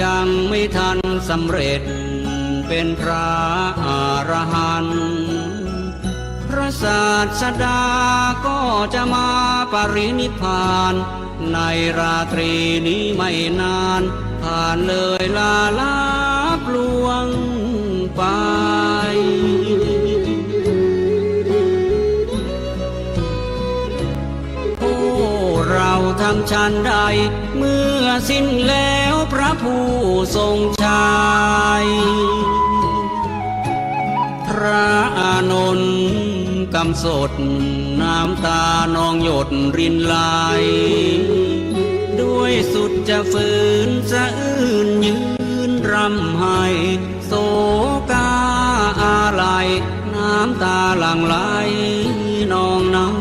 ยังไม่ทันสำเร็จเป็นพระอรหันต์พระศาสดาก็จะมาปรินิพพานในราตรีนี้ไม่นานผ่านเลยลาลับลวงไปเราทำชั้นใดเมื่อสิ้นแล้วพระผู้ทรงชัยพระอานนท์กำสดน้ำตานองหยดรินไหลด้วยสุดจะฝืนสะอื้นยืนรำไห้โศกาอาลัยน้ำตาหลั่งไหลนองน้ำ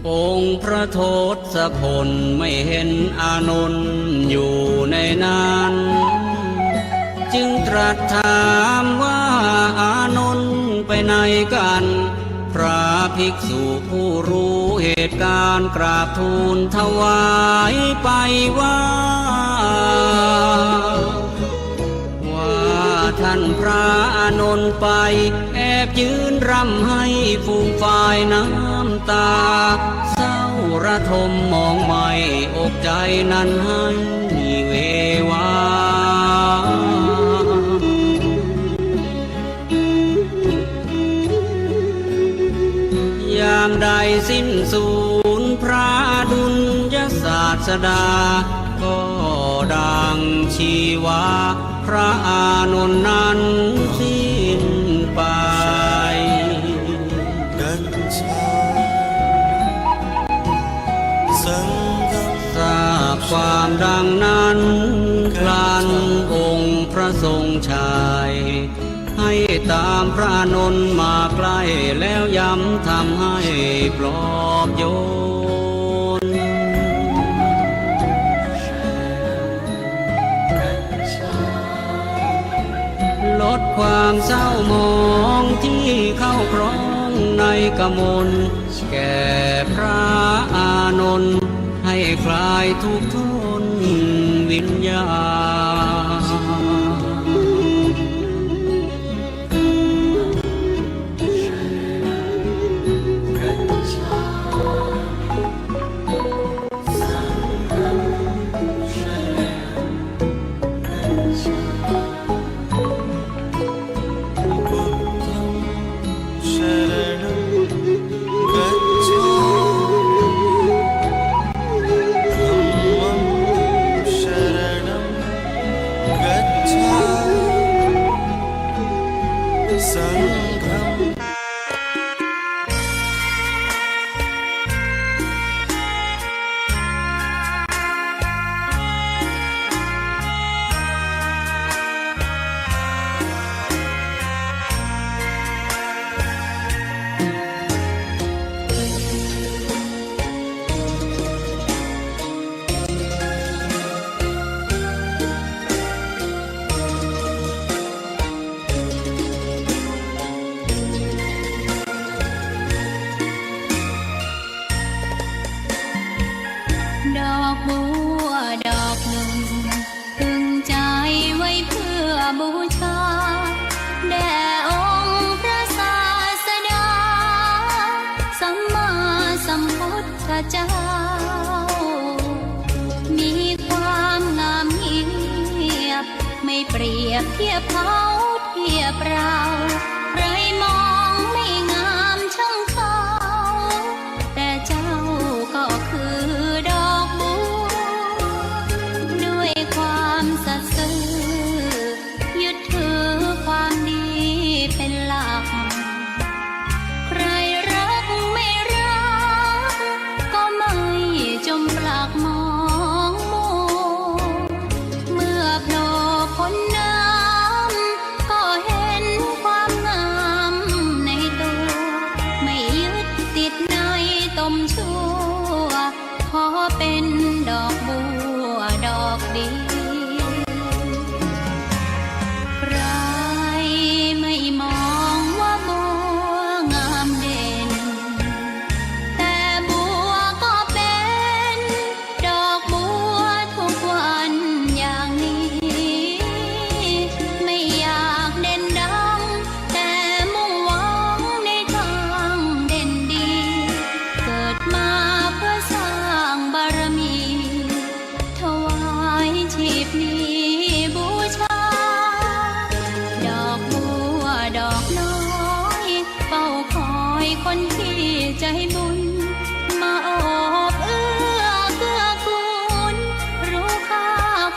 องค์พระโทศพลไม่เห็นอานนท์อยู่ในนั้นจึงตรัสถามว่าอานนท์ไปไหนกันพระภิกษุผู้รู้เหตุการณ์กราบทูลถวายไปว่าท่านพระอานนท์ไปแอบยืนรำให้ฟูงฝ่ายน้ำตาเศร้าระทมมองไม่อกใจนั้นให้เววายามใดสิ้นสูญพระดุลยศาสดาก็ดังชีวาพระอานนท์นั้นสิ้นไปทราบความดังนั้นครั้นองค์พระทรงชัยให้ตามพระอานนท์มาใกล้แล้วย้ำทำให้ปลอบโยนลดความเศร้าหมองที่เข้าครองในกมลแก่พระอานนท์ให้คลายทุกข์ทนวิญญาณเจ้ามีความงามเงียบไม่เปรียบเทียบเขาเทียบเราใครมองไม่งามช่างเขา ไม่ยึดติดในต้มชั่วขอเป็นดอกบัวดอกเดียวใครไม่มองว่าบัวงามเด่นแต่บัวก็เป็นดอกบัวทุกวันอย่างนี้ไม่อยากเด่นดังแต่มุ่งหวังในทางเด่นดีเกิดมาเพื่อสร้างบารมีถวายชีพนี้บูชาดอกบัวดอกน้อยเฝ้าคอยคนที่ใจบุญมาโอบเอื้อเกื้อกูลรู้ค่า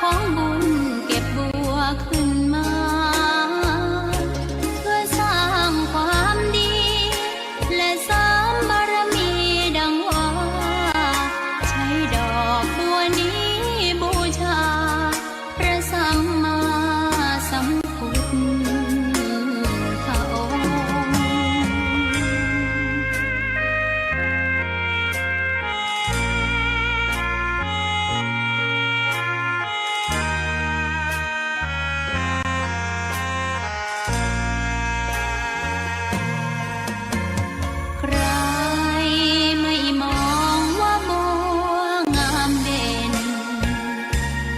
ของบุญเก็บบัวขึ้นมาเพื่อสร้างความดีและเสริมบารมีดังว่าใช้ดอกบัวนี้บูชาพระสัมมาสัมพุทธองค์ ใครไม่มองว่าบัวงามเด่น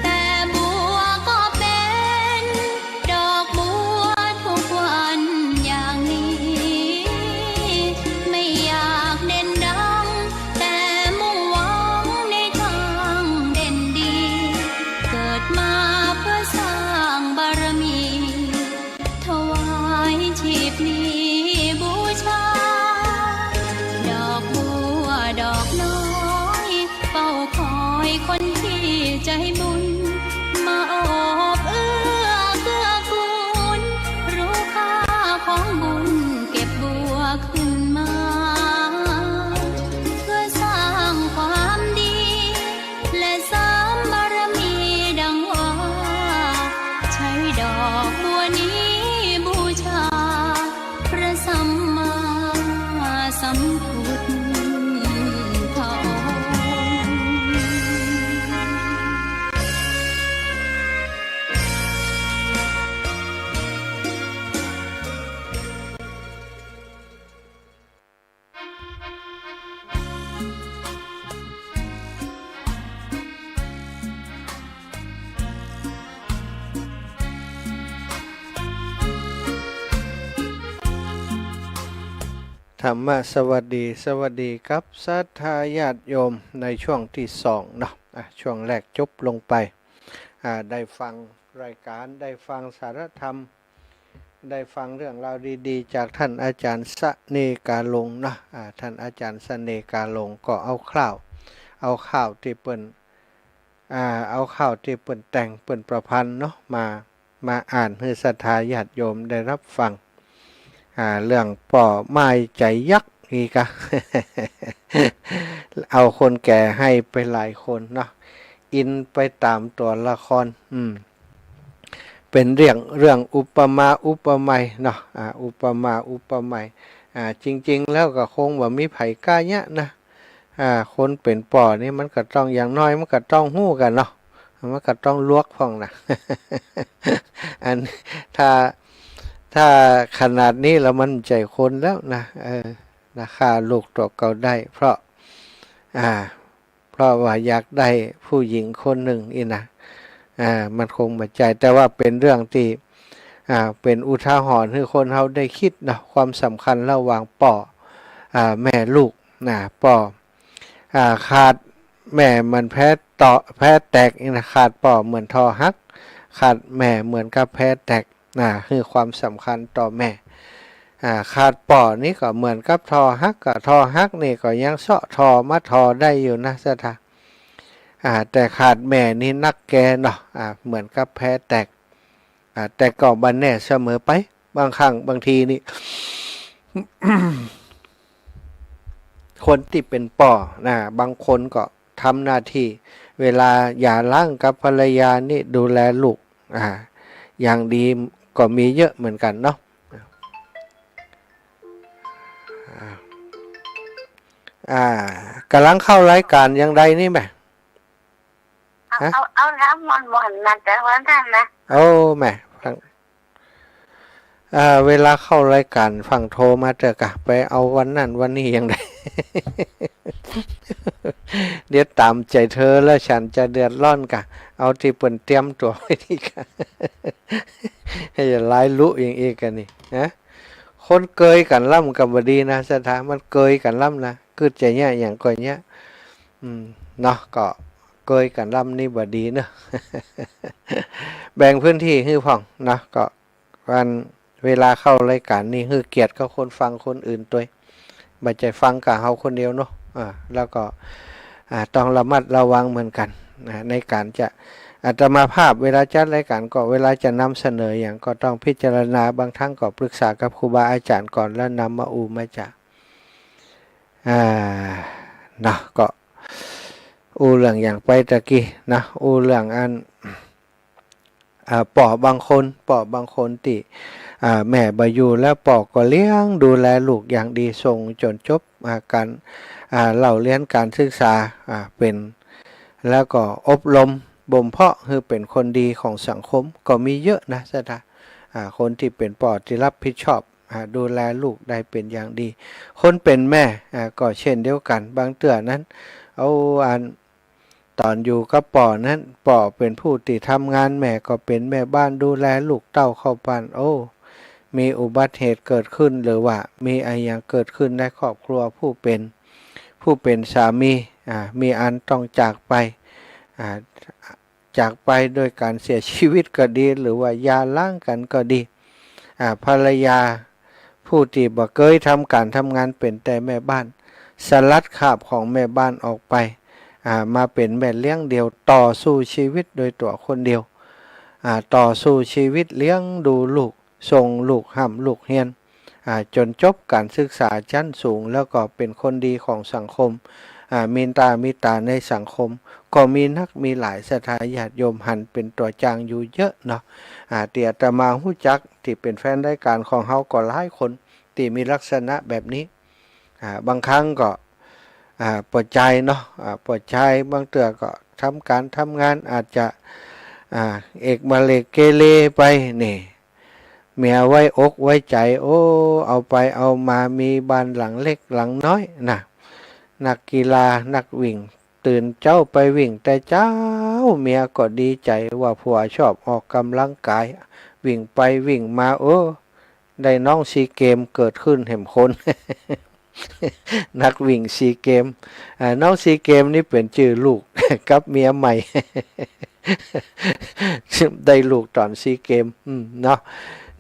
แต่บัวก็เป็นดอกบัวทุกวันอย่างนี้ไม่อยากเด่นดังแต่มุ่งหวังในทางเด่นดีเกิดมาเพื่อสร้างบารมีถวายชีพนี้บูชาดอกบัวดอกน้อยเฝ้าคอยคนที่ใจบุญมาโอบเอื้อเกื้อกูลรู้ค่าของบุญเก็บบัวขึ้นมาเพื่อสร้างความดีและเสริมบารมีดังว่าใช้ดอกบัวนี้บูชาพระสัมมาสัมพุทธองค์ ธรรมะสวัสดีครับศรัทธาญาติโยมในช่วงที่สองเนาะช่วงแรกจบลงไปได้ฟังรายการได้ฟังสารธรรมได้ฟังเรื่องราวดีๆจากท่านอาจารย์สเนกาลงเนาะท่านอาจารย์สเนกาลงก็เอาข่าวที่เปิ้นแต่งเปิ้นประพันธ์เนาะมาอ่านให้ศรัทธาญาติโยมได้รับฟังเรื่องป่อไม้ใจยักษ์นี่กะ เอาคนแก่ให้ไปหลายคนเนาะอินไปตามตัวละครเป็นเรื่องอุปมาอุปไมยเนาะอุปมาอุปไมยจริงๆแล้วก็คงว่ามีไผกล้าเนี้ยนะคนเป็นป่อนี่มันก็ต้องอย่างน้อยมันก็ต้องฮู้กันเนาะมันก็ต้องลวกพ่องนะ อันถ้าขนาดนี้แล้วมันใจคนแล้วนะฆ่าลูกตัวเก่าได้เพราะว่าอยากได้ผู้หญิงคนหนึ่งอีนะมันคงมาใจแต่ว่าเป็นเรื่องที่เป็นอุทาหรณ์ให้คนเขาได้คิดนะความสำคัญระหว่างป่อแม่ลูกนะป่อขาดแม่มันแพ้แตกอีนะขาดป่อเหมือนทอฮักขาดแม่เหมือนกับแพ้แตกคือความสำคัญต่อแม่ขาดป่อนี่ก็เหมือนกับทอฮักกับทอฮักนี่ก็ยังเสาะทอมาทอได้อยู่นะสถาแต่ขาดแม่นี่นักแกเนาะเหมือนกับแพ้แตกแต่ก็บันแน่เสมอไปบางครั้งบางทีนี่ คนที่เป็นป่อบางคนก็ทำหน้าที่เวลาหย่าร้างกับภรรยานี่ดูแลลูกอย่างดีก็มีเยอะเหมือนกันเนาะ กำลังเข้ารายการยังไดนี่แม่เอาน้ำมันนะแต่วันนั้นนะโอ้แม่ฟังเวลาเข้ารายการฟังโทรมาเจอกะไปเอาวันนั้นวันนี้ยังไง เดี๋ยวตามใจเธอแล้วฉันจะเดือดร้อนกะเอาที่เปิ่นเตรียมตัวไว้นี่กะ ให้อย่าไล่ลุอย่างเอกกันนี่นะคนเกยกันล่ำกับบดีนะสถานมันเกยกันล่ำนะคือใจเนี้ยอย่างก่อยเนี้ยเนาะก็เกยกันล่ำนี่บดีเนาะ แบ่งพื้นที่ให้พ่องนะก็วันเวลาเข้ารายการนี่คือเกียรติกับคนฟังคนอื่นตัวไม่ใจฟังกับเฮาคนเดียวเนาะแล้วก็ต้องระมัดระวังเหมือนกันในการจะอาตมาภาพเวลาจัดรายการก็เวลาจะนำเสนออย่างก็ต้องพิจารณาบางครั้งก็ปรึกษากับครูบาอาจารย์ก่อนแล้วนำมาจากนะก็เรื่องอย่างไปตะกี้นะเรื่องอันปอบางคนติแม่บาอยู่แล้วปอก็เลี้ยงดูแลลูกอย่างดีส่งจนจบการเล่าเรียนการศึกษาเป็นแล้วก็อบรมบ่มเพาะคือเป็นคนดีของสังคมก็มีเยอะนะสถาคนที่เป็นปอที่รับผิดชอบดูแลลูกได้เป็นอย่างดีคนเป็นแม่ก็เช่นเดียวกันบางเตือนั้นเอาตอนอยู่กับป่อนั้นป่อเป็นผู้ที่ทำงานแม่ก็เป็นแม่บ้านดูแลลูกเต้าเข้าบ้านมีอุบัติเหตุเกิดขึ้นหรือว่ามีอะไรอย่างเกิดขึ้นในครอบครัวผู้เป็นสามีมีอันต้องจากไปโดยการเสียชีวิตก็ดีหรือว่าหย่าร้างกันก็ดีภรรยาผู้ที่บ่เคยทำการทำงานเป็นแต่แม่บ้านสลัดคาบของแม่บ้านออกไปมาเป็นแม่เลี้ยงเดียวต่อสู้ชีวิตโดยตัวคนเดียวต่อสู้ชีวิตเลี้ยงดูลูกส่งลูกห้ำลูกเฮียนจนจบการศึกษาชั้นสูงแล้วก็เป็นคนดีของสังคมมีตาในสังคมก็มีหลายสถาญาติโยมหันเป็นตัวจางอยู่เยอะเนาะเตี่ยตมาหู้จักที่เป็นแฟนรายการของเฮาก็หลายคนที่มีลักษณะแบบนี้บางครั้งก็ปวดใจเนาะปวดใจบางเตือก็ทำงานอาจจะเอกมาเลเกเรไปนี่เมียไว้อกไว้ใจเอาไปเอามามีบ้านหลังเล็กหลังน้อยนะนักกีฬานักวิ่งตื่นเจ้าไปวิ่งแต่เจ้าเมียก็ดีใจว่าผัวชอบออกกำลังกายวิ่งไปวิ่งมาได้น้องซีเกมเกิดขึ้นเห็นคน นักวิ่งซีเกมน้องซีเกมนี่เป็นชื่อลูก กับเมียใหม่ ได้ลูกตอนซีเกมเนาะ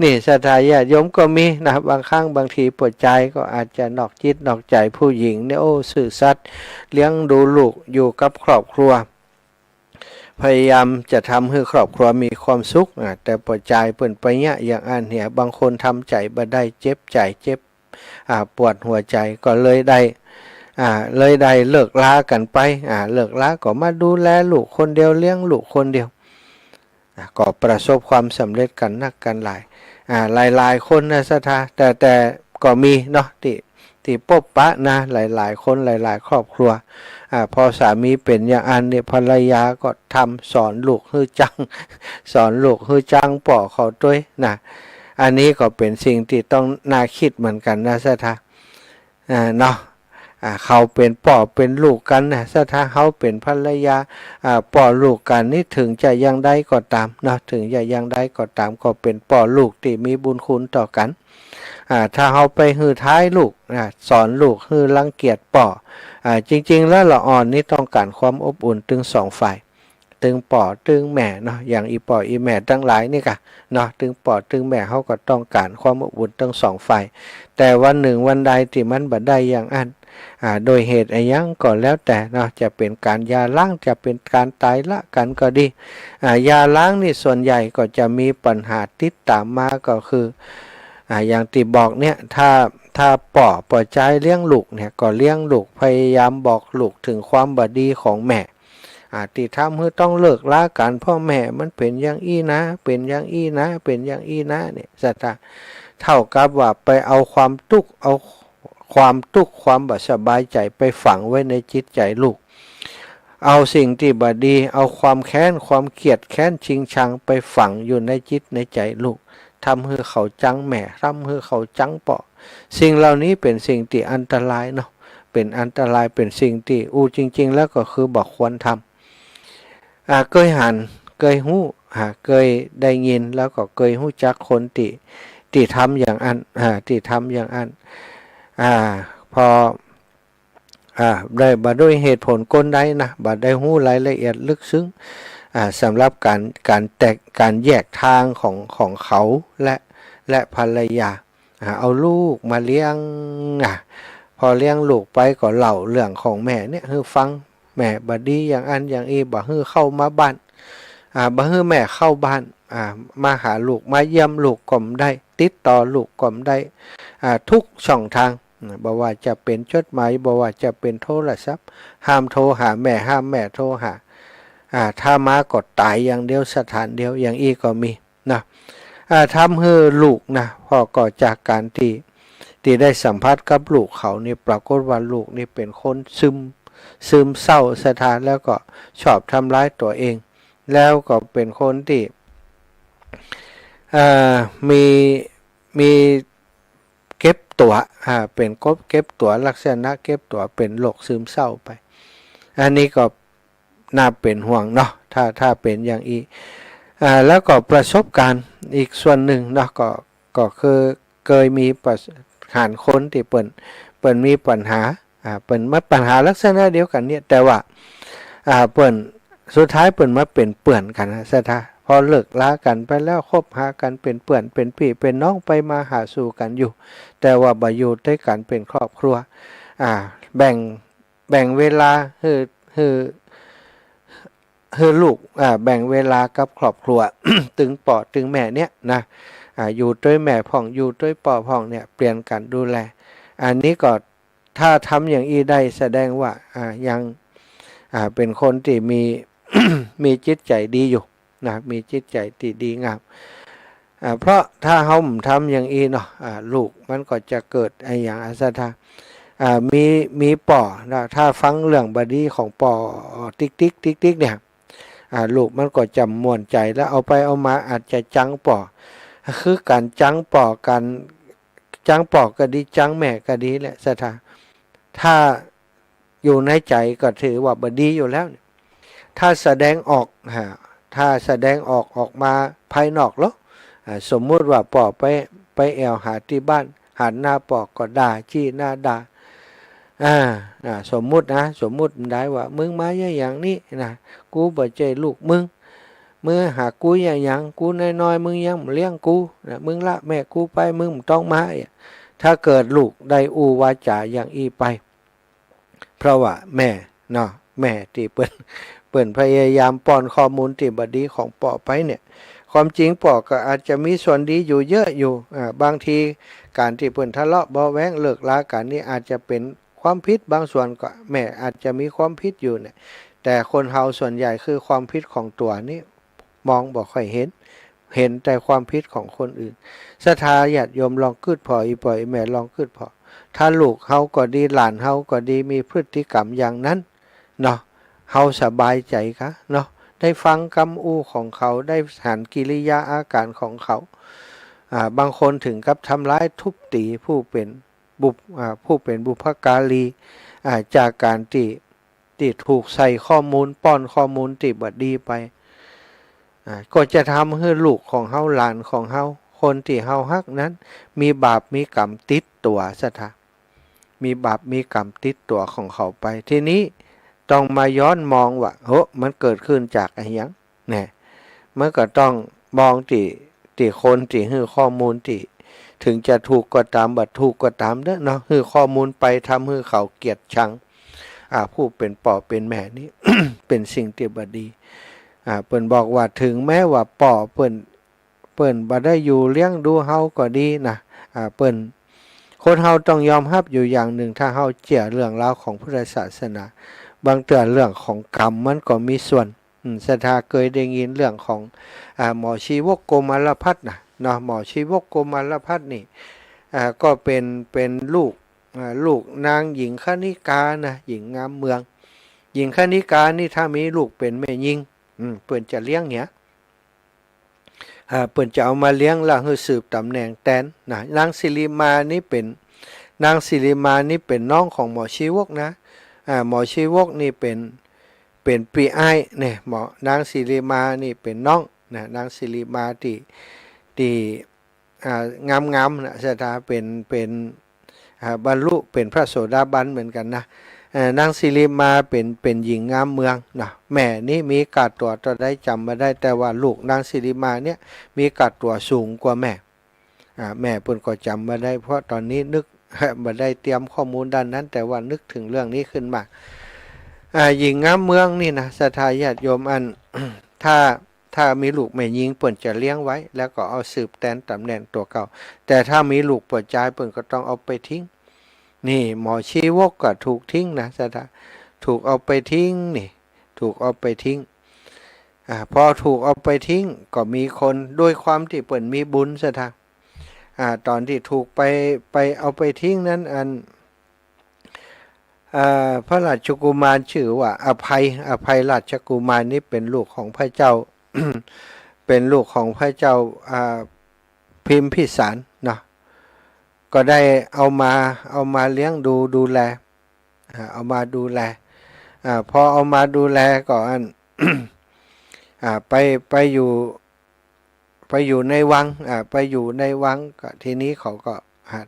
นี่ศรัทธาญาติโยมก็มีนะบางครั้งบางทีปวดใจก็อาจจะนอกจิตนอกใจผู้หญิงเนี่ยซื่อสัตย์เลี้ยงดูลูกอยู่กับครอบครัวพยายามจะทำให้ครอบครัวมีความสุขแต่ปวดใจเปิ่นไปเนี่ยอย่างอันเนี่ยบางคนทำใจบ่ได้เจ็บใจเจ็บปวดหัวใจก็เลยได้เลิกลากันไปเลิกลาก็มาดูแลลูกคนเดียวเลี้ยงลูกคนเดียวก็ประสบความสำเร็จกันนักกันหลายคนนะสถาแต่ก็มีเนาะที่พบปะนะหลายคนหลายครอบครัวพอสามีเป็นอย่างอันเนี่ยภรรยาก็ทำสอนลูกฮือจังป่อเขาด้วยนะอันนี้ก็เป็นสิ่งที่ต้องน่าคิดเหมือนกันนะสถาเนาะเขาเป็นป่อเป็นลูกกันนะถ้าเขาเป็นภรรยาป่อลูกกันนี่ถึงจะยังได้ก็ตามนะถึงจะยังได้ก็ตามก็เป็นป่อลูกที่มีบุญคุณต่อกันถ้าเขาไปหือท้ายลูกสอนลูกหือรังเกียจป่อจริงๆแล้วละอ่อนนี่ต้องการความอบอุ่นถึงสองฝ่ายตึงป่อตึงแม่เนาะอย่างอีป่ออีแม่ทั้งหลายนี่ค่ะเนาะตึงป่อตึงแม่เขาก็ต้องการความอบอุ่นทั้งสองฝ่ายแต่วันหนึ่งวันใดที่มันบ่ได้อย่างอันโดยเหตุอะไรยังก็แล้วแต่เนาะจะเป็นการยาล้างจะเป็นการตายละกันก็ดียาล้างนี่ส่วนใหญ่ก็จะมีปัญหาติดตามมาก็คืออย่างที่บอกเนี่ยถ้าป่อใจเลี้ยงลูกเนี่ยก็เลี้ยงลูกพยายามบอกลูกถึงความบดีของแม่ที่ทำให้ต้องเลิกลากันพ่อแม่มันเป็นอย่างอี้นะเป็นอย่างอี้นะเป็นอย่างอี้นะเนี่ยสัตว์เท่ากับว่าไปเอาความทุกข์เอา ความทุกข์ความบ่สบายใจไปฝังไว้ในจิตใจลูกเอาสิ่งที่บ่ดีเอาความแค้นความเกลียดแค้นชิงชังไปฝังอยู่ในจิตในใจลูกทำให้เขาจังแหม่ทำให้เขาจังเปาะสิ่งเหล่านี้เป็นสิ่งที่อันตรายเนาะเป็นอันตรายเป็นสิ่งที่จริงๆแล้วก็คือบ่ควรทำเคยหันเคยหู้เคยได้ยินแล้วก็เคยหู้จักคนที่ทำอย่างอันที่ทำอย่างอันพอได้บ่ด้วยเหตุผลก้นได้นะบ่ได้หู้รายละเอียดลึกซึ้งสำหรับการแยกทางของเขาและภรรยาเอาลูกมาเลี้ยงพอเลี้ยงลูกไปก็เล่าเรื่องของแม่เนี่ยให้ฟังแม่บ่ดีอย่างอันอย่างอีบ่ให้เข้ามาบ้านบ่ให้แม่เข้าบ้านมาหาลูกมาเยี่ยมลูกก็ได้ติดต่อลูกก็ได้ทุกช่องทางบ่ว่าจะเป็นจดหมายบ่ว่าจะเป็นโทรศัพท์ห้ามโทรหาแม่ห้ามแม่โทรหาถ้ามากดตายอย่างเดียวสถานเดียวอย่างอีก็มีนะทำให้ลูกนะพอก่อจากการที่ได้สัมผัสกับลูกเขานี่ปรากฏว่าลูกนี่เป็นคนซึมเศร้าสถานแล้วก็ชอบทำร้ายตัวเองแล้วก็เป็นคนที่มีเก็บตัวเป็นเก็บตัวลักษณะเก็บตัวเป็นโรคซึมเศร้าไปอันนี้ก็น่าเป็นห่วงเนาะถ้าเป็นอย่างอีแล้วก็ประสบการณ์อีกส่วนหนึ่งเนาะก็คือเคยมีหารคนที่เปิ่นมีปัญหาเปิ่นมาปัญหาลักษณะเดียวกันเนี่ยแต่ว่าเปิ่นสุดท้ายเปิ่นมาเป็นเปื่อนกันนะซะท่าพอเลิกลากันไปแล้วคบหากันเป็นเปื่อนเป็นพี่เป็นน้องไปมาหาสู่กันอยู่แต่ว่าบ่อยู่ด้วยกันเป็นครอบครัวแบ่งเวลาให้ลูกแบ่งเวลากับครอบครัว ตึงป่อตึงแม่เนี่ยนะอยู่ด้วยแม่พ่องอยู่ด้วยป่อพ่องเนี่ยเปลี่ยนกันดูแลอันนี้ก็ถ้าทำอย่างอีได้แสดงว่ายังเป็นคนที่มี มีจิตใจดีอยู่นะมีจิตใจที่ดีงามเพราะถ้าเฮาทำอย่างอีเนาะลูกมันก็จะเกิดอย่างอาสาทามีป่อนะถ้าฟังเรื่องบดีของป่อติ๊กเนี่ยลูกมันก็จำม่วนใจแล้วเอาไปเอามาอาจจะจังป่อคือการจังป่อกันจังป่อก็ดีจังแม่ก็ดีแหละสถาถ้าอยู่ในใจก็ถือว่าบดีอยู่แล้วถ้าแสดงออกออกมาภายนอกแล้วสมมุติว่าป่อไปแอวหาที่บ้านหันหน้าป่อก็ด่าจี้หน้าด่าสมมุติได้ว่ามึงมาอย่างนี้นะกูบ่ใจลูกมึงหากูอย่างกูน้อยๆมึงยังเลี้ยงกูนะมึงละแม่กูไปมึงต้องมาถ้าเกิดลูกได้วาจาอย่างอีไปเพราะว่าแม่เนาะแม่ที่เปิ้นพยายามป้อนข้อมูลที่บ่ดีของป่อไปเนี่ยความจริงป่อก็อาจจะมีส่วนดีอยู่เยอะอยู่บางทีการที่เปิ้นทะเลาะเบาแว้งเลิกลากันนี่อาจจะเป็นความผิดบางส่วนก็แม่อาจจะมีความผิดอยู่เนี่ยแต่คนเฮาส่วนใหญ่คือความผิดของตัวนี่มองบ่ค่อยเห็นแต่ความผิดของคนอื่นศรัทธาญาติโยมลองคิดพออีป่อยแม่ลองคิดพอถ้าลูกเฮาก็ดีหลานเฮาก็ดีมีพฤติกรรมอย่างนั้นเนาะเฮาสบายใจคะเนาะได้ฟังคำอู้ของเขาได้หันกิริยาอาการของเขาบางคนถึงกับทำร้ายทุบตีผู้เป็นบุพการีจากการที่ถูกใส่ข้อมูลป้อนข้อมูลที่บ่ดีไปก็จะทำให้ลูกของเฮาหลานของเฮาคนที่เฮาฮักนั้นมีบาปมีกรรมติดตัวซะท่ามีบาปมีกรรมติดตัวของเขาไปทีนี้ต้องมาย้อนมองว่ามันเกิดขึ้นจากอะไรอย่างเนี่ยมันก็ต้องมองที่คนที่ให้ข้อมูลที่ถึงจะถูกก็ตามบัดถูกก็ตามเด้อเนาะให้ข้อมูลไปทำให้เขาเกลียดชังผู้เป็นป่อเป็นแม่นี่ เป็นสิ่งที่บ่ดีเปิ้นบอกว่าถึงแม้ว่าป่อเปิ้นบ่ได้อยู่เลี้ยงดูเฮาก็ดีนะเปิ้นคนเฮาต้องยอมรับอยู่อย่างหนึ่งถ้าเฮาเชื่อเรื่องราวของพุทธศาสนาบางเตือนเรื่องของกรรมมันก็มีส่วนศรัทธาเคยได้ยินเรื่องของหมอชีวกโกมารพัฒน์นะเนาะหมอชีวกโกมารพัฒน์นี่ก็เป็นลูก ลูกนางหญิงคณิกานะหญิงงามเมืองหญิงคณิกานี่ถ้ามีลูกเป็นแม่หญิงเปิ้นจะเลี้ยงเนี่ยเปิ้นจะเอามาเลี้ยงแล้วให้สืบตำแหน่งแตนนะนางสิริมานี่เป็นนางสิริมานี่เป็นน้องของหมอชีวกนะหมอชีวกนี่เป็นปีอ้ายเนี่ยหมอนางสิริมานี่เป็นน้องนะนางสิริมาที่งามนะสถาเป็นบรรลุเป็นพระโสดาบันเหมือนกันนะนางสิริมาเป็นหญิงงามเมืองนะแม่นี่มีกาดตัวต่อได้จำมาได้แต่ว่าลูกนางสิริมาเนี่ยมีกาดตัวสูงกว่าแม่แม่เพิ่นก็จำมาได้เพราะตอนนี้นึกมาได้เตรียมข้อมูลด้านนั้นแต่ว่านึกถึงเรื่องนี้ขึ้นมาหญิงงามเมืองนี่นะศรัทธาญาติโยมอัน ถ้ามีลูกแม่หญิงเปิ่นจะเลี้ยงไว้แล้วก็เอาสืบแทนตำแหน่งตัวเก่าแต่ถ้ามีลูกเปิดใจเปิ่นก็ต้องเอาไปทิ้งนี่หมอชีวกก็ถูกทิ้งนะศรัทธาถูกเอาไปทิ้งนี่ถูกเอาไปทิ้งพอถูกเอาไปทิ้งก็มีคนด้วยความที่เปิ่นมีบุญศรัทธาตอนที่ถูกไปเอาไปทิ้งนั้นพระราชกุมารชื่อว่าอภัยราชกุมารนี่เป็นลูกของพระเจ้า เป็นลูกของพระเจ้าพิมพิสารเนาะก็ได้เอามาเลี้ยงดูแลเอามาดูแลพอเอามาดูแลก็ไปอยู่ในวังไปอยู่ในวังก็ทีนี้เขาก็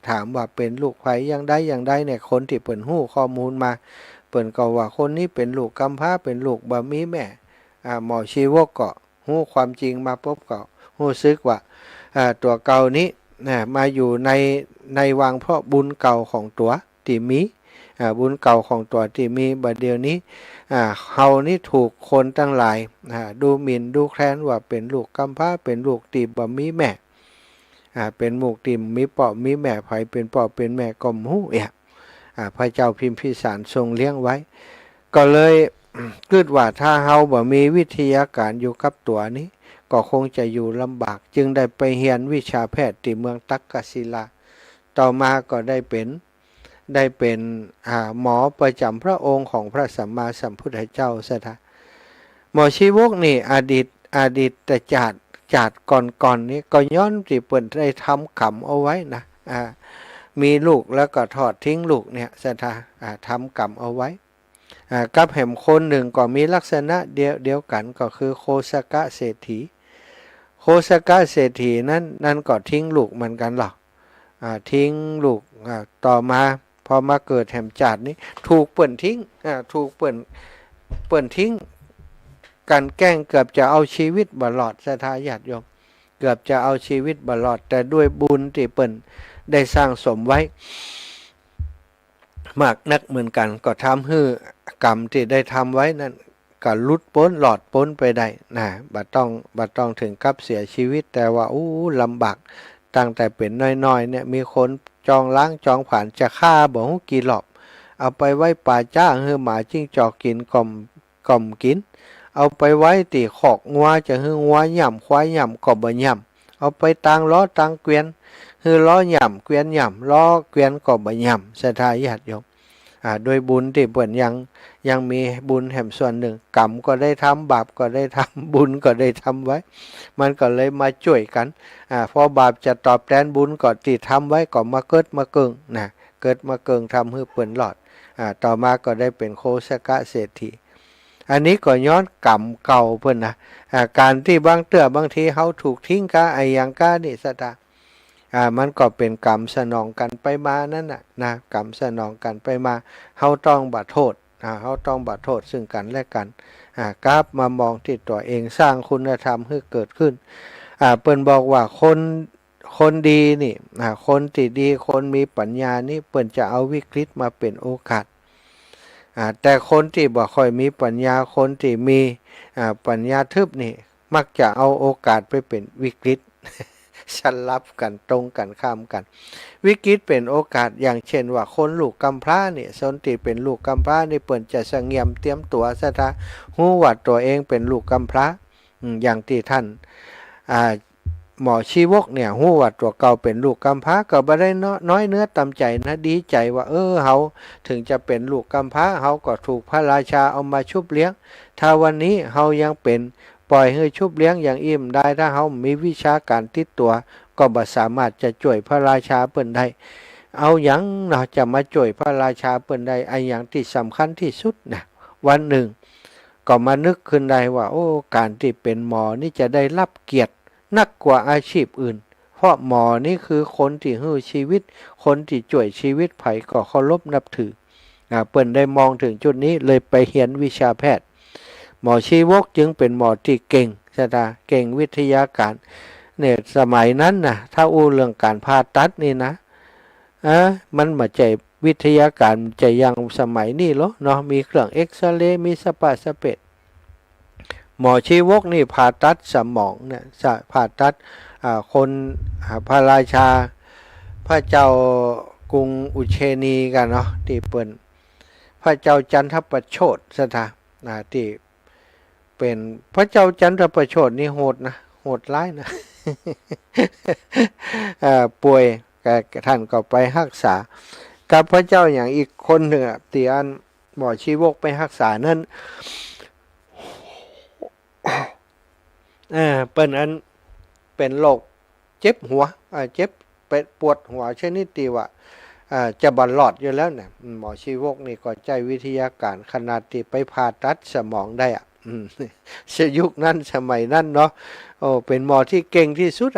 ถามว่าเป็นลูกใครอย่างใดเนี่ยคนที่เปิ่นฮู้ข้อมูลมาเปิ่นก็ว่าคนนี้เป็นลูกกำพร้าเป็นลูกบ่มีแม่หมอชีวกก็ฮู้ความจริงมาปุ๊บก็ฮู้ซึกว่าตัวเก่านี้มาอยู่ในวังเพราะบุญเก่าของตัวที่มีบุญเก่าของตัวที่มีบัดเดี๋ยวนี้เฮานี่ถูกคนตั้งหลายดูหมิ่นดูแคลนว่าเป็นลูกกำพร้าเป็นลูกที่บ่มีแม่เป็นหมูกติมมีปอมีแม่ไผเป็นปอเป็นแม่กลมหูพระเจ้าพิมพิสารทรงเลี้ยงไว้ก็เลยคิดว่าถ้าเฮาบ่มีวิทยาการอยู่กับตัวนี้ก็คงจะอยู่ลำบากจึงได้ไปเรียนวิชาแพทย์ที่เมืองตักกศิลาต่อมาก็ได้เป็นหมอประจำพระองค์ของพระสัมมาสัมพุทธเจ้าซะท่าหมอชีวกนี่อดีตจาดก่อนนี้ก็ย้อนที่เปิ่นได้ทำกรรมเอาไว้นะมีลูกแล้วก็ทอดทิ้งลูกเนี่ยศรัทธาทำกรรมเอาไว้กับแห่มคนหนึ่งก็มีลักษณะเดียวกันก็คือโคสกะเศรษฐีนั่นก็ทิ้งลูกเหมือนกันหรอกทิ้งลูกต่อมาพอมาเกิดแห่มจาดนี้ถูกเปิ่นทิ้งถูกเปิ่นทิ้งกันแกล้งเกือบจะเอาชีวิตบลอดศรัทธาญาติโยมเกือบจะเอาชีวิตบลอดแต่ด้วยบุญที่เปิ่นได้สร้างสมไว้มากนักเหมือนกันก็ทำให้กรรมที่ได้ทำไว้นั้นก็หลุดพ้นหลอดพ้นไปได้นะบัดต้องถึงกับเสียชีวิตแต่ว่าลำบากตั้งแต่เป็นน้อยๆเนี่ยมีคนจองล้างจองผ่านจะฆ่าบ่ฮู้กี่รอบเอาไปไว้ป่าจ้าให้หมาจิ้งจอกกินก่อมกินเอาไปไว้ตีขอกงัวจะให้งัวย่ำควายย่ำก็บ่ย่ำเอาไปตั้งล้อตั้งเกวียนให้ล้อย่ำเกวียนย่ำล้อเกวียนก็บ่ย่ำศรัทธาญาติโยมโดยบุญที่เปิ่นยังมีบุญแห่งส่วนหนึ่งกรรมก็ได้ทำบาปก็ได้ทำบุญก็ได้ทำไว้มันก็เลยมาช่วยกันพอบาปจะตอบแทนบุญก็ที่ทำไว้ก็มาเกิดมาเกิงเกิดมาเกิงทำให้เปิ่นหลอดต่อมาก็ได้เป็นโคสกะเศรษฐีอันนี้ก็ย้อนกรรมเก่าเพิ่นนะการที่บางทีเฮาถูกทิ้งกะไอ้ยังกะนี่ศรัทธามันก็เป็นกรรมสนองกันไปมานั่นนะกรรมสนองกันไปมาเฮาต้องบัดโทษเขาต้องบัดโทษซึ่งกันและกันกราบมามองที่ตัวเองสร้างคุณธรรมให้เกิดขึ้นเปิ้นบอกว่าคนดีนี่คนที่ดีคนมีปัญญานี่เปิ้นจะเอาวิกฤตมาเป็นโอกาสแต่คนที่บ่ค่อยมีปัญญาคนที่มีปัญญาทึบนี่มักจะเอาโอกาสไปเป็นวิกฤตสลับกันตรงกันข้ามกันวิกฤตเป็นโอกาสอย่างเช่นว่าคนลูกกำพร้าเนี่ยสนติเป็นลูกกำพร้านี่เปิ้นจะเสงี่ยมเตรียมตัวซะท่าฮู้ว่าตัวเองเป็นลูกกำพร้าอย่างที่ท่าน หมอชีวกเนี่ยฮู้ว่าตัวเก่าเป็นลูกกำพร้าก็บ่ได้น้อยเนื้อต่ำใจนะดีใจว่าเฮาถึงจะเป็นลูกกำพร้าเฮาก็ถูกพระราชาเอามาชุบเลี้ยงถ้าวันนี้เฮายังเป็นปล่อยให้ชุบเลี้ยงอย่างอิ่มได้ถ้าเฮามีวิชาการติดตัวก็บ่สามารถจะช่วยพระราชาเปิ้นได้เอาหยังเนาะจะมาช่วยพระราชาเปิ้นได้ไอ้หยังที่สำคัญที่สุดนะวันหนึ่งก็มานึกขึ้นได้ว่าการที่เป็นหมอนี่จะได้รับเกียรตินักกว่าอาชีพอื่นเพราะหมอนี่คือคนที่ฮื้อชีวิตคนที่ช่วยชีวิตไผก็เคารพนับถือเปิ้นได้มองถึงจุดนี้เลยไปเรียนวิชาแพทย์หมอชีวกจึงเป็นหมอที่เก่งใช่ไหมเก่งวิทยาการเนี่ยสมัยนั้นนะถ้าอู้เรื่องการผ่าตัดนี่นะมันมาใจวิทยาการจะยังสมัยนี้เหรอเนาะมีเครื่องเอ็กซเรย์มีสปาสเปตหมอชีวกนี่ผ่าตัดสมองเนี่ยผ่าตัดคนพระราชาพระเจ้ากรุงอุเชนีกันเนาะที่เปิ้นพระเจ้าจันทประโชดสถาที่เป็นพระเจ้าจันทประโชดนี่โหดนะโหดร้ายนะ ป่วยท่านก็ไปรักษากับพระเจ้าอย่างอีกคนหนึ่งที่อันหมอชีวกไปรักษานั้นเปิ้นอันเป็นโรคเจ็บหัวเจ็บเป็นปวดหัวชนิดที่ว่าจะบรรลอดอยู่แล้วเนี่ยหมอชีวกนี่ก็ใจวิทยาการขนาดที่ไปผ่าตัดสมองได้ยุคนั้นสมัยนั้นเนาะเป็นหมอที่เก่งที่สุด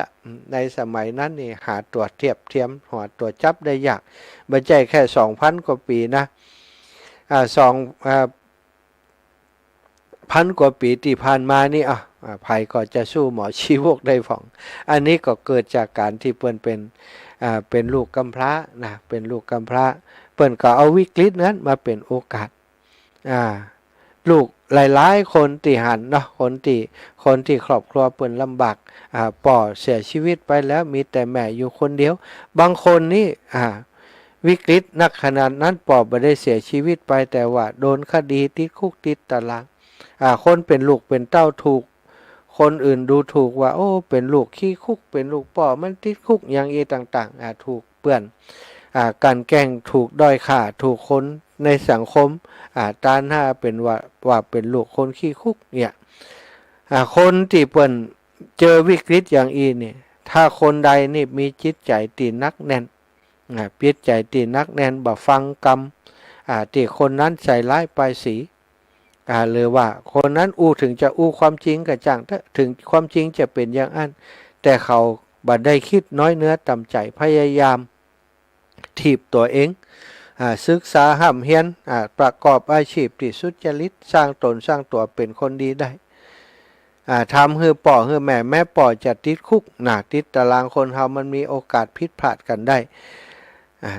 ในสมัยนั้นนี่หาตัวเทียมหาตัวจับได้ยากไม่ใช่แค่ 2,000 กว่าปีนะ2,000 กว่าปีที่ผ่านมานี่ภัยก็จะสู้หมอชีวกได้ฝ่องอันนี้ก็เกิดจากการที่เปิ้นเป็นลูกกำพร้านะเป็นลูกกำพร้าเปิ้นก็เอาวิกฤตนั้นมาเป็นโอกาสลูกหลายๆคนที่หันเนาะคนที่ครอบครัวเปิ้นลำบากป่อเสียชีวิตไปแล้วมีแต่แม่อยู่คนเดียวบางคนนี่วิกฤตนักขนาดนั้นป่อบ่ได้เสียชีวิตไปแต่ว่าโดนคดีติดคุกติดตารางคนเป็นลูกเป็นเต้าถูกคนอื่นดูถูกว่าเป็นลูกขี้คุกเป็นลูกป่อมันติดคุกอย่างต่างๆถูกเปื้อนการแกล้งถูกด้อยค่าถูกคนในสังคมตาหน้าเป็นว่าเป็นลูกคนขี้คุกเนี่ยคนที่เปิ้นเจอวิกฤตอย่างนี่ถ้าคนใดนี่มีจิตใจตีนักแน่นจิตใจตีนักแน่นบ่ฟังกรรมที่คนนั้นใส่ร้ายป้ายสีหรือว่าคนนั้นถึงจะความจริงกับจังถึงความจริงจะเป็นอย่างนั้นแต่เขาบ่ได้คิดน้อยเนื้อต่ำใจพยายามถีบตัวเองศึกษาห้ำเฮียนประกอบอาชีพที่สุจริตสร้างตนสร้างตัวเป็นคนดีได้ทำให้ป่อให้แม่ป่อจะติดคุกติดตารางคนเฮามันมีโอกาสผิดพลาดกันได้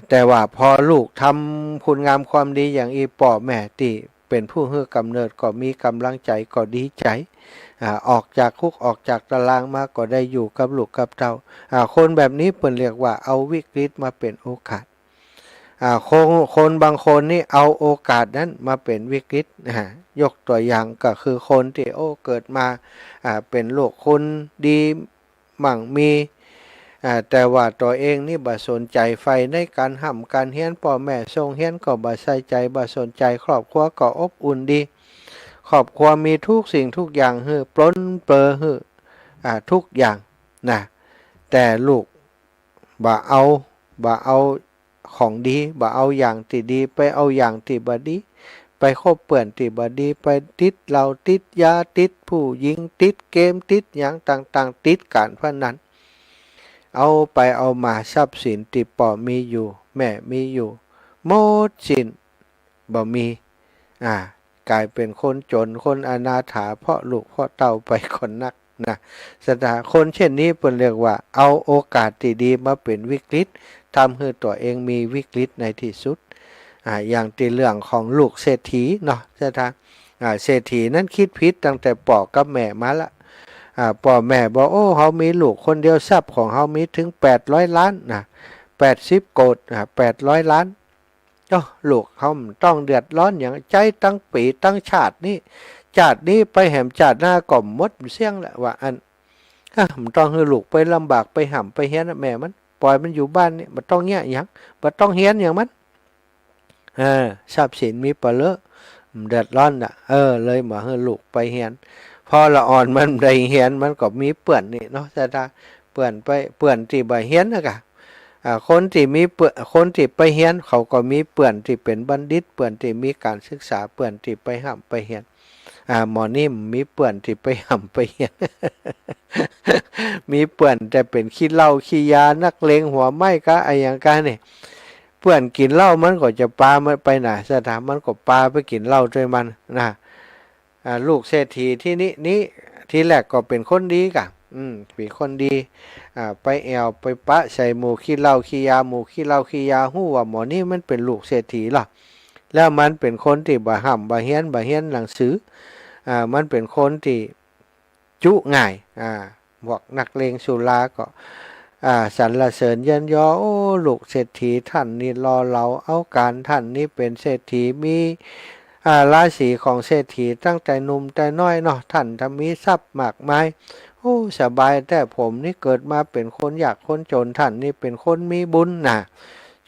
แต่ว่าพอลูกทำคุณงามความดีอย่างป่อแม่ที่เป็นผู้ให้กำเนิดก็มีกำลังใจก็ดีใจออกจากคุกออกจากตารางมาก็ได้อยู่กับลูกกับเต้าคนแบบนี้เปิ้นเรียกว่าเอาวิกฤตมาเป็นโอกาสคนบางคนนี่เอาโอกาสนั้นมาเป็นวิกฤตยกตัวอย่างก็คือคนที่เกิดมาเป็นลูกคนดีมั่งมีแต่ว่าตัวเองนี่บ่สนใจใฝ่ในการห้ำการเฮียนพ่อแม่ส่งเฮียนก็บ่ใส่ใจบ่สนใจครอบครัวก็อบอุ่นดีครอบครัวมีทุกสิ่งทุกอย่างปล้นเปอทุกอย่างนะแต่ลูกบ่เอาของดีบ่เอาอย่างที่ดีไปเอาอย่างที่บ่ดีไปคบเปื่อนที่บ่ดีไปติดเหล้าติดยาติดผู้หญิงติดเกมติดหยังต่างๆติดการพนันเอาไปเอามาทรัพย์สินที่ป่อมีอยู่แม่มีอยู่หมดสิ้นบ่มีกลายเป็นคนจนคนอนาถาเพราะลูกเพราะเต้าไปคนนักนะสถานคนเช่นนี้เพิ่นเรียกว่าเอาโอกาสที่ดีมาเป็นวิกฤตทำให้ตัวเองมีวิกฤตในที่สุดอย่างที่เรื่องของลูกเศรษฐีเนาะสถานเศรษฐีนั้นคิดผิดตั้งแต่ป่อกับแม่มาละพ่อแม่บอกเขามีลูกคนเดียวทรัพย์ของเขามีถึง800 ล้าน80 โกฏ800 ล้านลูกเขาต้องเดือดร้อนอย่างใจตั้งปีตั้งชาตินี้ไปแหมชาติหน้าก่อมมดเสี่ยงแหละว่า มันต้องให้ลูกไปลำบากไปห่ำไปเฮียนแม่มันปล่อยมันอยู่บ้านนี่มันต้องเงี้ยอย่างมันต้องเฮียนอย่างมันทรัพย์สินมีปเลอะเดือดร้อนอ่ะเลยมาให้ลูกไปเฮียนพอละอ่อนมันได้เฮียนมันก็มีเปื่อนนี่เนาะแต่ถ้าเปื่อนไปเปื่อนที่บ่เฮียนนะกะคนที่มีเปื่อนคนที่ไปเฮียนเขาก็มีเปื่อนที่เป็นบัณฑิตเปื่อนที่มีการศึกษาเปื่อนที่ไปห่ำไปเฮียนหมอนิ่มมีเปื่อนที่ไปห่ำไปเฮียน มีเปื่อนแต่เป็นขี้เหล้าขี้ยานักเลงหัวไม้ก็ไอ้อย่างกันนี่เปื่อนกินเหล้ามันก็จะปามันไปไหนสถานมันก็ปาไปกินเหล้าด้วยมันนะลูกเศรษฐีที่นี้ทีแรกก็เป็นคนดีกะเป็นคนดีไปแอวไปปะใส่หมูขี้เหล้าขี้ยาหมูขี้เหล้าขี้ยาหู้ว่าหมอนี่มันเป็นลูกเศรษฐีหรอแล้วมันเป็นคนที่บ่ห่ำบ่เฮียนหนังสือมันเป็นคนที่จุง่ายพวกนักเลงสุราก็สรรเสริญเยินยอโอ้ลูกเศรษฐีท่านนี่รอเราเอาการท่านนี่เป็นเศรษฐีมีราศีของเศรษฐีตั้งแต่หนุ่มแต่น้อยเนาะท่านทำมีทรัพย์มากมายโอ้สบายแต่ผมนี่เกิดมาเป็นคนยากคนจนท่านนี่เป็นคนมีบุญนะ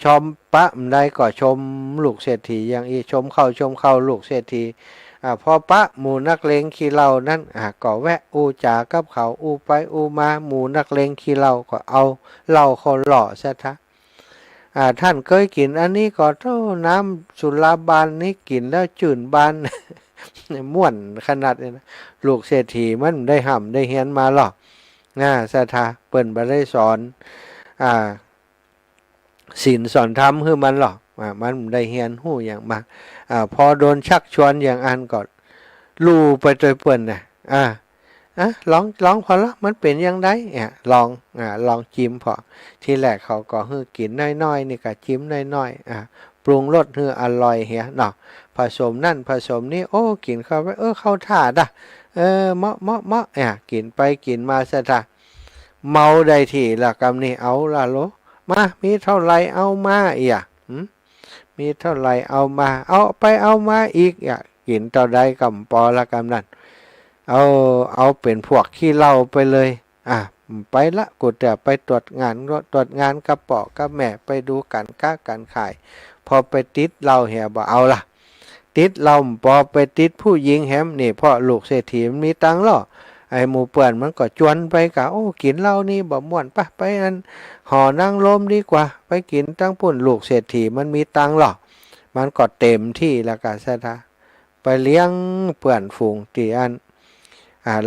ชมปะได้ก็ชมลูกเศรษฐีอย่างอีชมเข้าลูกเศรษฐีพอปะหมู่นักเลงขี้เหล้านั้นก็แวะอูจากับเขาอูไปอูมาหมู่นักเลงขี้เหล้าก็เอาเหล้าเขาหล่อซะทะท่านเคยกินอันนี้ก็เท่าน้ำสุราบานนี้กินแล้วจื่นบาน ม่วนขนาดนี้นะลูกเศรษฐีมันได้ห่ำได้เฮียนมาหรอกซะทะเปิ้นบ่ได้สอนศีลสอนธรรมคือมันหรอกมันได้เฮียนหู้อย่างมากพอโดนชักชวนอย่างอันก็ลู่ไปโดยเปิ้นนะลองพอละมันเป็นยังไงลองจิ้มพอทีแรกเขาก็ให้กินน้อยๆนี่ก็จิ้มน้อยๆปรุงรสให้อร่อยเฮียเนาะผสมนั่นผสมนี่โอ้กินเข้าไปเข้าท่าด่ะเหมาะกินไปกินมาซะจ้ะเมาได้ที่ละกำนี้เอาละโลมามีเท่าไรเอามามีเท่าไรเอามาเอาไปเอามาอีกกินเท่าใดกำปอละกำนั้นเอาเป็นพวกขี้เหล้าไปเลยไปละกูแต่ไปตรวจงานกับปอกับแม่ไปดูการค้าการขายพอไปติดเหล้าเหี่ยบ่เอาล่ะติดเหล้าพอไปติดผู้หญิงแฮมนี่พ่อลูกเศรษฐีมันมีตังค์ล่อไอ้หมู่เปื่อนมันก็จวนไปกะโอ้กินเหล้านี่บ่ม่วนปะไปอันห่อนั่งลมดีกว่าไปกินตั้งปุ่นลูกเศรษฐีมันมีตังค์หรอมันก็เต็มที่แล้วกันซะท่าไปเลี้ยงเปื่อนฝูงตีอัน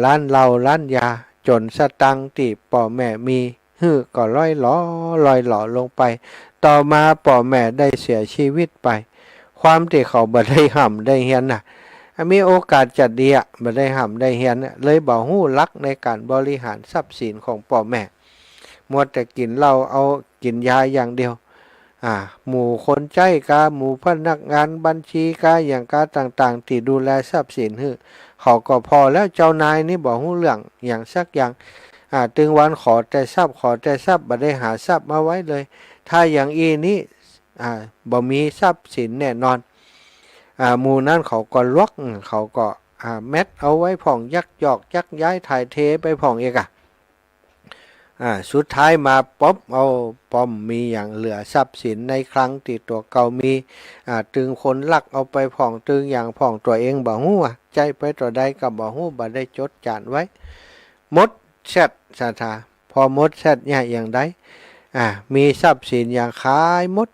ร้านเหล้าร้านยาจนสตังตีป่อแม่มีก็ล่อยหล่อลงไปต่อมาป่อแม่ได้เสียชีวิตไปความที่เขาบ่ได้ห่ำได้เฮียนน่ะมีโอกาสจัดดีบ่ได้ห่ำได้เฮียนเลยบ่ฮู้ลักในการบริหารทรัพย์สินของป่อแม่มัวแต่กินเหล้าเอากินยาอย่างเดียวหมู่คนใจกาหมู่พนักงานบัญชีกาอย่างกาต่างๆที่ดูแลทรัพย์สินเขาก็พอแล้วเจ้านายนี่บอกฮู้เรื่องอย่างสักอย่างตึงวันขอแต่ทรัพย์บ่ได้หาทรัพย์มาไว้เลยถ้าอย่างนี้บ่มีทรัพย์สินแน่นอนหมู่นั้นเขาก็ลวกเขาก็แมทเอาไว้ผ่องยักยอกยักย้ายถ่ายเทไปผ่องเอกสุดท้ายมาป้อมมีอย่างเหลือทรัพย์สินในครั้งที่ตัวเก่ามีตึงคนลักเอาไปผ่องตึงอย่างผ่องตัวเองบ่ฮู้ใจไปตัวใดกับบ่ฮู้บ่ได้จดจานไว้มดแซดสาธาพอมดแซดเนี่ยอย่างใดมีทรัพย์สินอย่างขายมด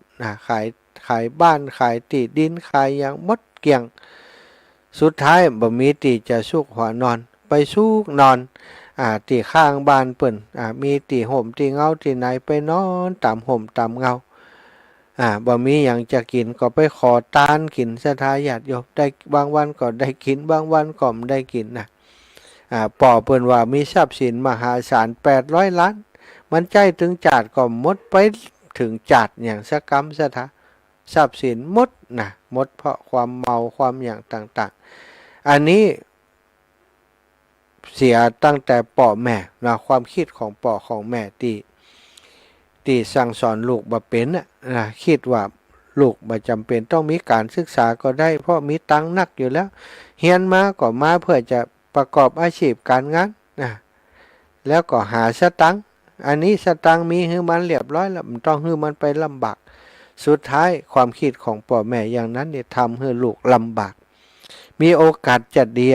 ขายบ้านขายที่ดินขายอย่างมดเกี่ยงสุดท้ายบ่มีตีจะสุกหัวนอนไปสุกนอนตีข้างบ้านเปิ่นมีตีห่มตีเงาตีไหนไปนอนตามห่มตามเงาบ่มีอย่างจะกินก็ไปขอทานกินสถาญาติโยมได้บางวันก็ได้กินบางวันก็ไม่ได้กินป่อเปิ่นว่ามีทรัพย์สินมหาศาล800 ล้านมันใจถึงจาดก็หมดไปถึงจาดอย่างสกรรมสถาทรัพย์สินหมดหมดเพราะความเมาความอย่างต่างๆอันนี้เสียตั้งแต่ป่อแม่ความคิดของป่อของแม่ที่สั่งสอนลูกบ่เป็นคิดว่าลูกบ่จำเป็นต้องมีการศึกษาก็ได้เพราะมีตังค์นักอยู่แล้วเฮียนมาก็มาเพื่อจะประกอบอาชีพการงาน แล้วก็หาสตังค์อันนี้สตังค์มีให้มันเรียบร้อยแล้วมันต้องให้มันไปลำบากสุดท้ายความคิดของพ่อแม่อย่างนั้นเนี่ยทำให้ลูกลำบากมีโอกาสจะดี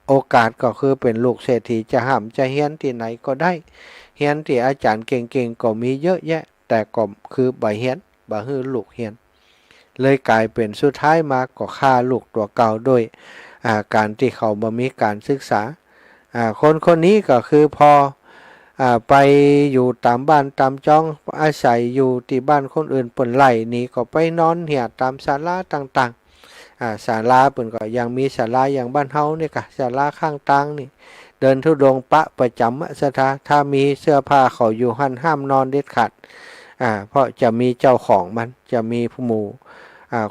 โอกาสก็คือเป็นลูกเศรษฐีจะห้ามจะเฮียนที่ไหนก็ได้เฮียนที่อาจารย์เก่งๆก็มีเยอะแยะแต่ก็คือบ่เฮียนบ่ให้ลูกเฮียนเลยกลายเป็นสุดท้ายมาก็ฆ่าลูกตัวเก่าด้วยการที่เขาบ่มีการศึกษาคนนี้ก็คือพอไปอยู่ตามบ้านตามจ้องอาศัยอยู่ที่บ้านคนอื่นเปิ่นไล่นี่ก็ไปนอนเหี่ยตามศาลาต่างๆศาลาเปิ่นก็ยังมีศาลาอย่างบ้านเฮานี่ค่ะศาลาข้างต่างนี่เดินธุดงค์ปะประจำสถาถ้ามีเสื้อผ้าเขาอยู่หันห้ามนอนเด็ดขาดเพราะจะมีเจ้าของมันจะมีผู้หมู่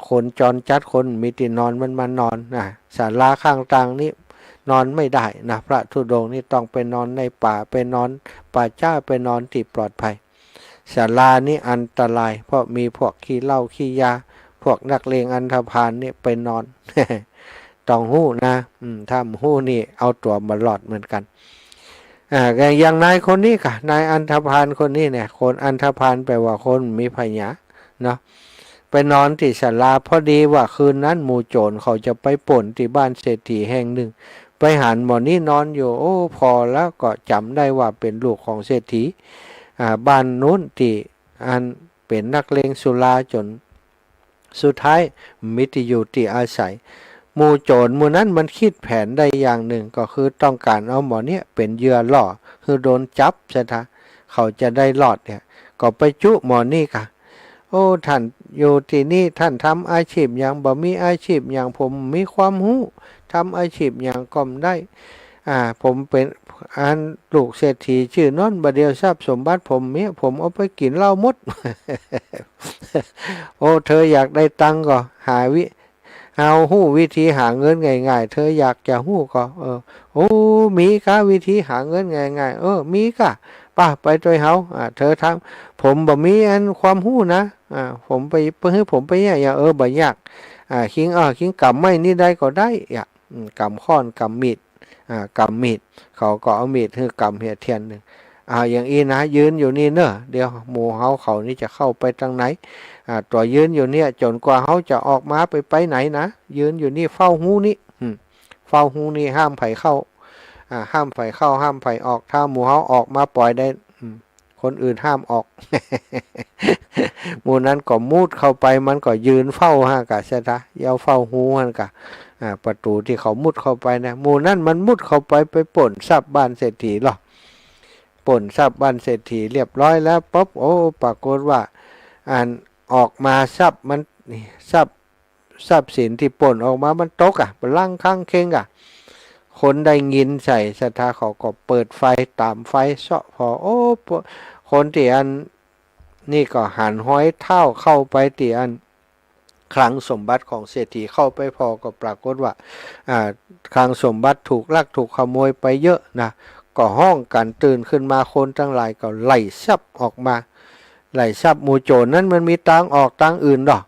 คนจรจัดคนมีที่นอนมันมานอนศาลาข้างต่างนี่นอนไม่ได้นะพระธุดงค์นี่ต้องไปนอนในป่าไปนอนป่าจ้าไปนอนที่ปลอดภัยศาลานี่อันตรายเพราะมีพวกขี้เหล้าขี้ยาพวกนักเลงอันธพาลนี่ไปนอน ต้องหู้นะถ้าหู้นี่เอาตัวมาหลอดเหมือนกันอย่างนายคนนี้ค่ะนายอันธพาลคนนี้เนี่ยคนอันธพาลแปลว่าคนมีพญาเนาะไปนอนที่ศาลาพอดีว่าคืนนั้นหมู่โจรเขาจะไปป่นที่บ้านเศรษฐีแห่งหนึ่งไปหันหมอนี่นอนอยู่โอ้พอแล้วก็จำได้ว่าเป็นลูกของเศรษฐีบ้านนู้นที่อันเป็นนักเลงสุราจนสุดท้ายมิติอยู่ที่อาศัยหมู่โจรหมู่นั้นมันคิดแผนได้อย่างหนึ่งก็คือต้องการเอาหมอเนี่ยเป็นเหยื่อล่อคือโดนจับใช่ไหมเขาจะได้รอดเนี่ยก็ไปจุหมอนี่ค่ะโอ้ท่านอยู่ที่นี่ท่านทำอาชีพอย่างบ่มีอาชีพอย่างผมมีความรู้ทำอาชีพอย่างก็ได้ผมเป็นอันลูกเศรษฐีชื่อนนบเดียวทรัพย์สมบัติผมเมียผมเอาไปกินเหล้าหมด โอ้เธออยากได้ตังก็หาเอาหู้วิธีหาเงินง่ายๆเธออยากจะหู้ก็โอ้มีค่ะวิธีหาเงินง่ายๆมีค่ะป้าไปด้วยเฮาเธอทำผมบ่มีอันความหู้นะผมไปให้ผมไปอย่างบ่ยากคิงกำไม่นี่ได้ก็ได้กำค้อนกำมีดกำมีดเขาก็เอามีดคือกำเหียเทียนหนึ่งอย่างอีนะยืนอยู่นี่เนอะเดี๋ยวหมู่เขานี่จะเข้าไปทางไหนตัวยืนอยู่เนี่ยจนกว่าเขาจะออกมาไปไหนนะยืนอยู่นี่เฝ้าหูนี่เฝ้าหูนี่ห้ามไผเข้าห้ามไผเข้าห้ามไผออกถ้าหมู่เขาออกมาปล่อยได้คนอื่นห้ามออก หมู่นั้นก็มุดเข้าไปมันก็ยืนเฝ้ากะใช่ไหมยาวเฝ้าหูกะประตูที่เขามุดเข้าไปนะหมู่นั้นมันมุดเข้าไปป่นทรัพย์บ้านเศรษฐีหรอป่นทรัพย์บ้านเศรษฐีเรียบร้อยแล้วปุ๊บโอ้ปรากฏว่าออกมาทรัพย์มันทรัพย์สินที่ป่นออกมามันตกมันลั่งข้างเข่งคนได้ยินใส่ศรัทธาเขาก็เปิดไฟตามไฟเสาะพอโอ้คนที่นี่ก็หันห้อยเท้าเข้าไปที่คลังสมบัติของเศรษฐีเข้าไปพอก็ปรากฏว่าคลังสมบัติถูกลักถูกขโมยไปเยอะนะก็ห้องกันตื่นขึ้นมาคนทั้งหลายก็ไล่ทรัพย์ออกมาไล่ทรัพย์หมู่โจรนั้นมันมีทางออกทางอื่นหรอ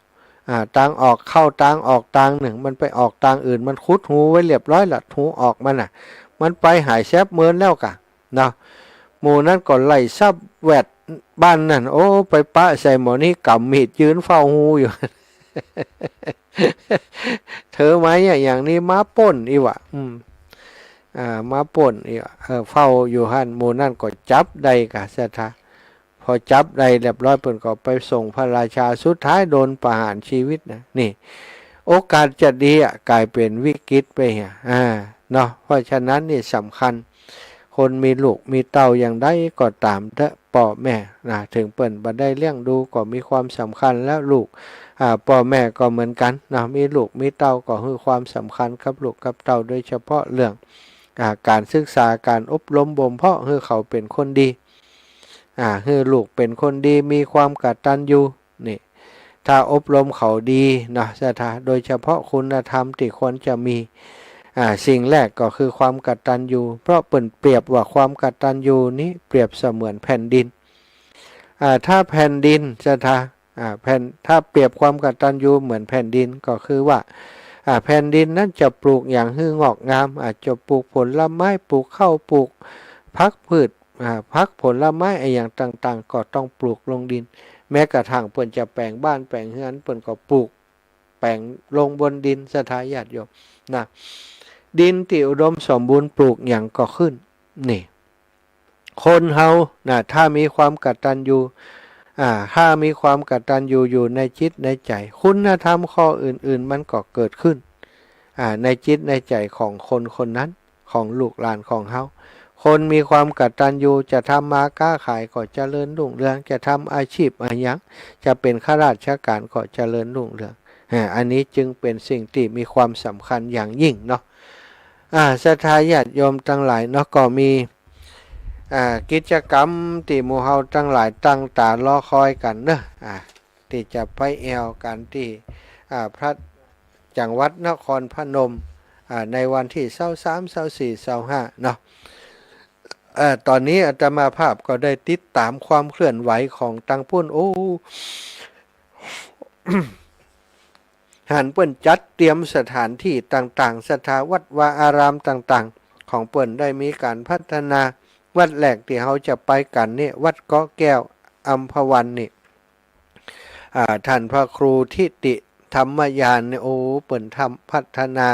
ทางออกเข้าทางออกทางหนึ่งมันไปออกทางอื่นมันคุดหูไว้เรียบร้อยละหูออกมันไปหายแซบเมินแล้วกะนะหมู่นั้นก็ไล่ทรัพย์แวดบ้านนั่นโอ้ไปปะใส่หมอนี่กำมีดยืนเฝ้าหูอยู่ เธอไหมอย่างนี้มาป่นอีวะมาป่นอีวะเฝ้าอยู่หันหมู่นั่นก็จับได้กะเสถาพอจับได้เรียบร้อยเปิ่นก็ไปส่งพระราชาสุดท้ายโดนประหารชีวิตนะนี่โอกาสจะดีกลายเป็นวิกฤตไปเนาะเพราะฉะนั้นนี่สำคัญคนมีลูกมีเต้าอย่างใดก็ตามเถอะพ่อแม่นะถึงเปิ่นบ่ได้เลี้ยงดูก็มีความสำคัญแล้วลูกพ่อแม่ก็เหมือนกันนะมีลูกมีเต้าก็ให้ความสำคัญกับลูกกับเต้าโดยเฉพาะเรื่องการศึกษาการอบรมบ่มเพาะให้เขาเป็นคนดีให้ลูกเป็นคนดีมีความกตัญญูนี่ถ้าอบรมเขาดีนะสถาโดยเฉพาะคุณธรรมที่ควรจะมีสิ่งแรกก็คือความกตัญญูเพราะเปรียบว่าความกตัญญูนี้เปรียบเสมือนแผ่นดินถ้าแผ่นดินสถาถ้าเปรียบความกตัญญูเหมือนแผ่นดินก็คือว่า แผ่นดินนั้นจะปลูกอย่างฮืองอกงามอาจจะปลูกผลไม้ปลูกข้าวปลูกพักพืชพักผลไม้อย่างต่างๆก็ต้องปลูกลงดินแม้กระทั่งเพิ่นจะแปลงบ้านแปลงเฮือนเพิ่นก็ปลูกแปลงลงบนดินศรัทธาญาติโยมนะดินที่อุดมสมบูรณ์ปลูกอย่างก็ขึ้นนี่คนเฮานะถ้ามีความกตัญญูถ้ามีความกตัญญูอยู่ในจิตในใจคุณธรรมข้ออื่นๆมันก็เกิดขึ้นในจิตในใจของคนคนนั้นของลูกหลานของเฮาคนมีความกตัญญูจะทำมาค้าขายก็เจริญรุ่งเรืองจะทำอาชีพอะไรอย่างจะเป็นข้าราชการก็เจริญรุ่งเรืองอันนี้จึงเป็นสิ่งที่มีความสำคัญอย่างยิ่งเนาะศรัทธาญาติโยมทั้งหลายเนาะก็มีกิจกรรมที่หมู่เฮาทั้งหลายตั้งตารอคอยกันเนอะที่จะไปแอวกันที่พระจังหวัดนครพนมในวันที่23 24 25เนาะตอนนี้อาตมาภาพก็ได้ติดตามความเคลื่อนไหวของตังพุ่นหันเปิ้นจัดเตรียมสถานที่ต่างๆสถาวัดวาอารามต่างๆของเปิ้นได้มีการพัฒนาวัดแรกที่เขาจะไปกันเนี่ยวัดเกาะแก้วอัมพวันนี่ท่านพระครูทิติธรรมยานเนี่ยเปิ้นทำพัฒนา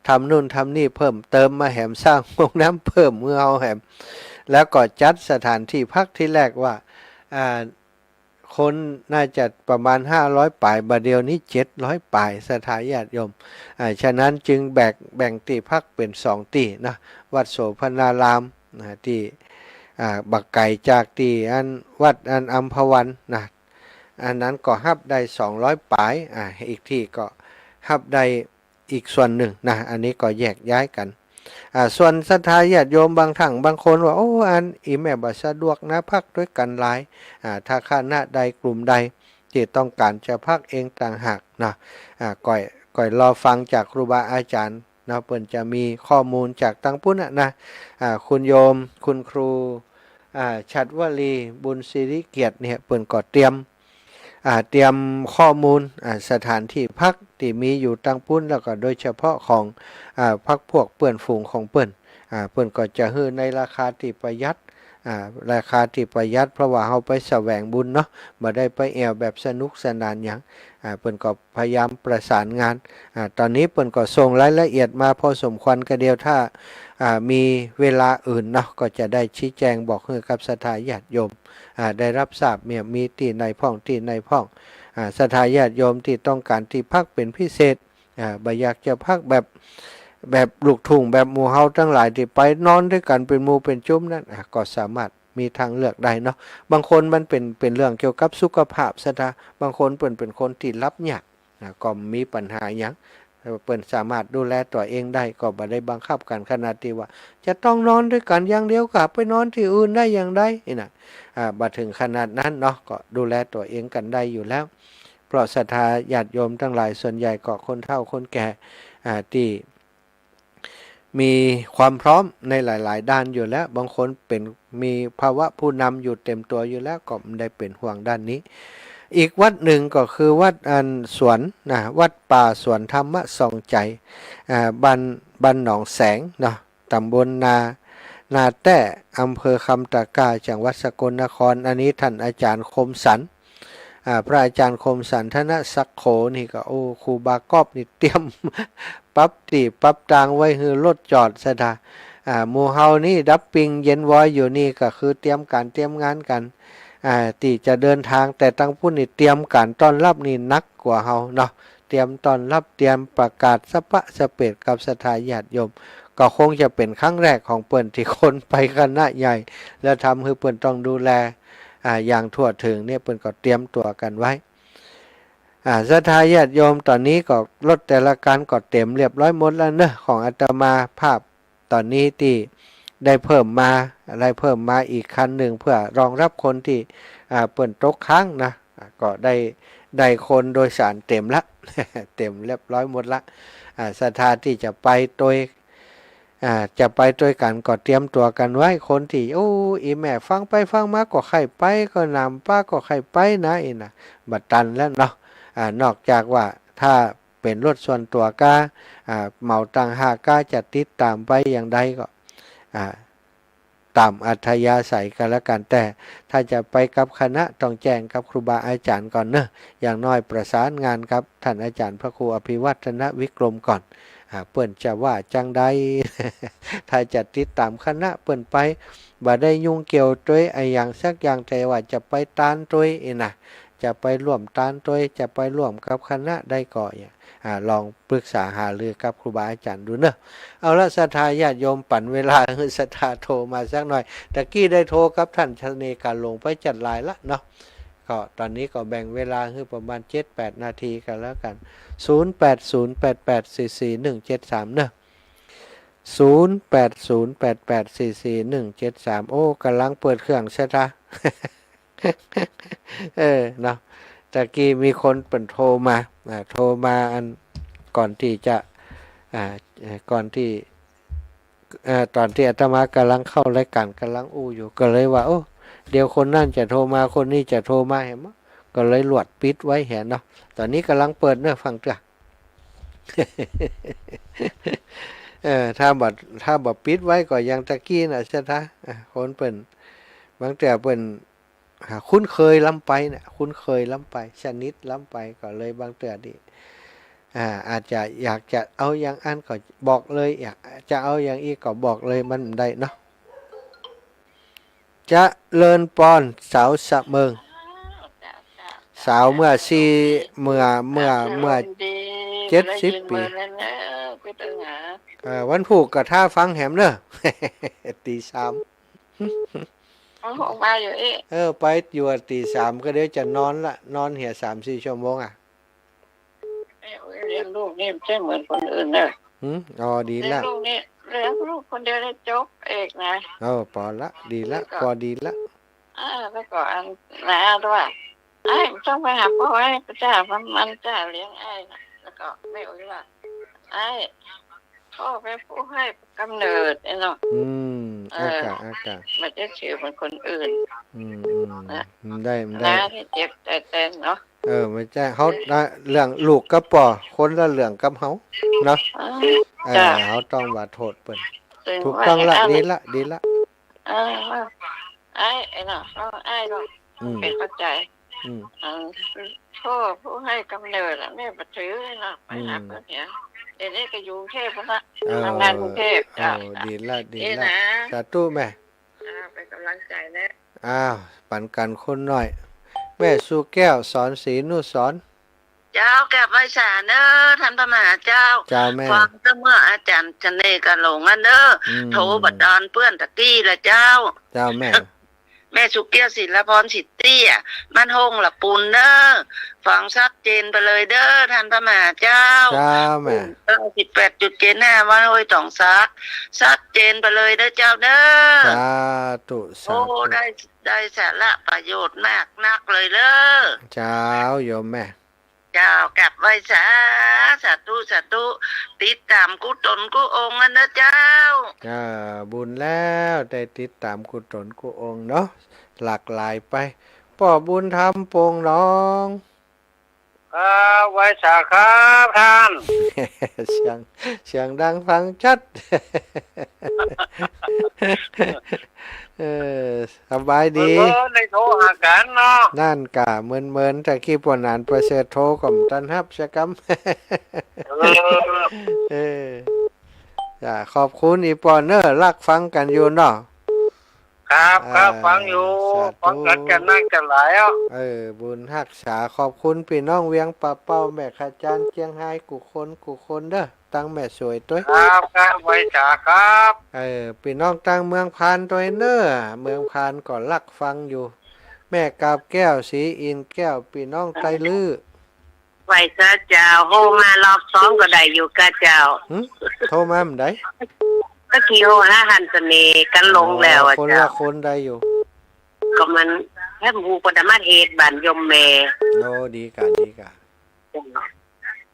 ทำนู่นทำนี่เพิ่มเติมมาแหมสร้างห้องน้ำเพิ่มเมื่อเอาแหมแล้วก็จัดสถานที่พักที่แรกว่าคนน่าจะประมาณ500ป่ายบัดเดียวนี้700ป่ายสถานญาติโยมฉะนั้นจึงแบ่งที่พักเป็น2ที่นะวัดโสภณารามที่บักไก่จากที่วัดอัมพวันนะอันนั้นก็ฮับได้200ป่ายอีกที่ก็ฮับได้อีกส่วนหนึ่งนะอันนี้ก็แยกย้ายกันส่วนศรัทธาญาติโยมบางคนว่าอีแม่บ่สะดวกนะพักด้วยกันหลายถ้าคณะใดกลุ่มใดที่ต้องการจะพักเองต่างหากนะก่อยรอฟังจากครูบาอาจารย์นะเปิ้นจะมีข้อมูลจากตั้งพุทธนะคุณโยมคุณครูชัดวลีบุญศิริเกียรติเนี่ยเปิ้นก็เตรียมข้อมูลสถานที่พักที่มีอยู่ตั้งปุ้นแล้วก็โดยเฉพาะของพักพวกเปื่อนฝูงของเปิ้นก็จะฮื้อในราคาที่ประหยัดเพราะว่าเฮาไปแสวงบุญเนาะบ่ได้ไปแอวแบบสนุกสนานหยังเปิ้นก็พยายามประสานงานตอนนี้เปิ้นก็ส่งรายละเอียดมาพอสมควรก็เดียวถ้ามีเวลาอื่นเนาะก็จะได้ชี้แจงบอกให้กับศรัทธาญาติโยมได้รับทราบมีที่ในพ่องศรัทธาญาติโยมที่ต้องการที่พักเป็นพิเศษบ่อยากจะพักแบบลูกทุ่งแบบหมู่เฮาทั้งหลายที่ไปนอนด้วยกันเป็นหมู่เป็นจุ้มนั่นก็สามารถมีทางเลือกได้เนาะบางคนมันเป็นเรื่องเกี่ยวกับสุขภาพศรัทธาบางคนเป็นคนที่รับยากก็มีปัญหาหยังเปิ้นสามารถดูแลตัวเองได้ก็บ่ได้บังคับกันขนาดที่ว่าจะต้องนอนด้วยกันอย่างเดียวกับไปนอนที่อื่นได้อย่างใดนี่นะบ่ถึงขนาดนั้นเนาะก็ดูแลตัวเองกันได้อยู่แล้วเพราะศรัทธาญาติโยมทั้งหลายส่วนใหญ่ก็คนเฒ่าคนแก่ที่มีความพร้อมในหลายๆด้านอยู่แล้วบางคนมีภาวะผู้นำอยู่เต็มตัวอยู่แล้วก็ไม่ได้เป็นห่วงด้านนี้อีกวัดหนึ่งก็คือวัดสวนวัดป่าสวนธรรมะส่องใจบ้านหนองแสงเนาะตำบลนาแต้อำเภอคำตะกาจังหวัดสกลนครอันนี้ท่านอาจารย์คมสันพระอาจารย์คมสันธนศักโขนี่ก็ครูบากอบนี่เตรียมปรับตางไว้คือรถจอดซะดาหมู่เฮานี่ดับปิงเย็นวอยอยู่นี่ก็คือเตรียมงานกันที่จะเดินทางแต่ตั้งผู้นี่เตรียมการต้อนรับนี่นักกว่าเฮาเนาะเตรียมต้อนรับเตรียมประกาศสเปดกับศรัทธาญาติโยมก็คงจะเป็นครั้งแรกของเปิ้นที่คนไปคณะใหญ่แล้วทำให้เปิ้นต้องดูแลอย่างทั่วถึงเนี่ยเปิ้นก็เตรียมตัวกันไว้ศรัทธาญาติโยมตอนนี้ก็รถแต่ละการก็เต็มเรียบร้อยหมดแล้วเนอะของอาตมาภาพตอนนี้ที่ได้เพิ่มมาอีกคันหนึ่งเพื่อรองรับคนที่เปิ้นตกค้างนะก็ได้คนโดยสารเต็มละ เต็มเรียบร้อยหมดละศรัทธาที่จะไปโดยกันก็เตรียมตัวกันไว้คนที่อีแม่ฟังไปฟังมาก็ใครไปก็นำป้าก็ใครไปนะนะบัดตันแล้วเนาะนอกจากว่าถ้าไป เป็นรถส่วนตัวก้าเหมาต่างหากก้าจะติดตามไปอย่างใดก็ตามอัธยาศัยกันละกันแต่ถ้าจะไปกับคณะต้องแจ้งกับครูบาอาจารย์ก่อนเนอะอย่างน้อยประสานงานกับท่านอาจารย์พระครูอภิวัฒนวิกรมก่อนเปิ้นจะว่าจังใด ถ้าจะติดตามคณะเปิ้นไปบ่ได้ยุ่งเกี่ยวด้วยไอ้อย่างสักอย่างใจว่าจะไปตานด้วยนะจะไปร่วมตานด้วยจะไปร่วมกับคณะได้ก่อนลองปรึกษาหารือกับครูบาอาจารย์ดูเนอะเอาละศรัทธาญาติโยมปั่นเวลาคือศรัทธาโทรมาสักหน่อยตะกี้ได้โทรกับท่านชเนการลงไปจัดลายละเนาะก็ตอนนี้ก็แบ่งเวลาคือประมาณ 7-8 นาทีกันแล้วกัน0808844173เนอะ0808844173โอ้กำลังเปิดเครื่องใช่ไหม เนาะตะกี้มีคนเปิ่นโทรมาอันก่อนที่จะก่อนที่ตอนที่อาตมากำลังเข้ารายการกำลังอู้อยู่ก็เลยว่าโอ้เดี๋ยวคนนั่นจะโทรมาคนนี้จะโทรมาเห็นมั้ยก็เลยหลวดปิดไว้เห็นเนาะตอนนี้กำลังเปิดเนื้อฟังเถอะ ถ้าบ่ปิดไว้ก็ยังตะกี้น่ะใช่มั้ยคนเปิ่นบางแต่เปิ่นคุ้นเคยล้ำไปเนี่ยคุ้นเคยล้ำไปชนิดล้ำไปก็เลยบางเตือดิอาจจะอยากจะเอาอย่างอันก็บอกเลยอยากจะเอาอย่างอีกก็บอกเลยมันได้เนาะจะเลินปอนสาวสะเมิงสาวเมื่อ70 ปีวันผูกกับท่าฟังแหมเนอะ ตี3มาอยู่ไปอยู่ตี3ก็เดี๋ยวจะนอนละนอนเหี่ย 3-4 ชั่วโมงเลี้ยงลูกนี่ไม่เหมือนคนอื่นเนอะอ๋อดีละลูกนี่เลี้ยงลูกคนเดียวได้จบเอกนะพอละดีละพอดีละแล้วก็อันนะด้วยต้องไปหาพ่อให้พระเจ้ามันเจ้าเลี้ยงนะแล้วก็ไม่อุ้ยว่าพ่อเป็นผู้ให้กำเนิดเนาะอากาศมันจะชื่อเหมือนคนอื่นได้ที่เจ็บแต่เนาะไม่ใช่เขาเรื่องลูกกับป่อคนละเรื่องกับเขาเนาะเขาต้องว่าโทษเปิ้นถูกต้องละดีละเนาะก็เป็นเข้าใจพ่อผู้ให้กำเนิดแม่บัถือเนาะไปหาเพื่อนเนี่ยเดี๋ยวนี้ก็อยู่กรุงเทพแล้วทำงานกรุงเทพดีละสาธุแม่เป็นกำลังใจนะปั่นกันคนหน่อยแม่สุแก้วสอนศรีนุสรเจ้าแก่ไว้สาเนอท่านพระมหาเจ้าแม่ฟังเมื่ออาจารย์ชเนกันหลงอันเนอโทรบัดดอนเพื่อนตะกี้ละเจ้าแม่สุเกียวศิลพรสิทธิ์เตี้ยมันหงละปูนเนอฟังชัดเจนไปเลยเด้อท่านพระมหาเจ้าแม่18.75วันโอ้ยต้องชัดเจนไปเลยเด้อเจ้าเด้อสาธุได้สาระประโยชน์มากนักเลยเด้อเจ้าโยมแม่เจ้ากลับไว้สาธุติดตามกุศลกุองค์นะเจ้าบุญแล้วได้ติดตามกุศลกุองค์เนาะหลากหลายไปป่อบุญธรรมโปงน้องไว้สาครับท่านเสียงดังฟังชัดสบายดีในโทรหากันเนาะนั่นกะเมินแต่ขี้ปวนานประเสริฐโทรกับตันฮับชะกำขอบคุณอีปอนเนอร์รักฟังกันอยู่เนาะครับฟังอยู่ฟังกันนั่งกันหลายบุญรักษาขอบคุณพี่น้องเวียงป่าเป้าแม่ขจารย์เจียงไฮ้กุคนเด้อตั้งแม่สวยตัวครับไว้สาครับพี่น้องตั้งเมืองพานตัวเนอเมืองพานก็รักฟังอยู่แม่กาบแก้วสีอินแก้วพี่น้องไตลือไว้ซะเจ้าโฮมารอบ2ก็ได้อยู่กะเจ้าโทรมามันได้ก็กี่โฮหันเสน่ห์กันลงแล้วอ่ะคนละคนได้อยู่ก็มันแค่หูปฐมเหตุบ้านยมแม่ดีกะ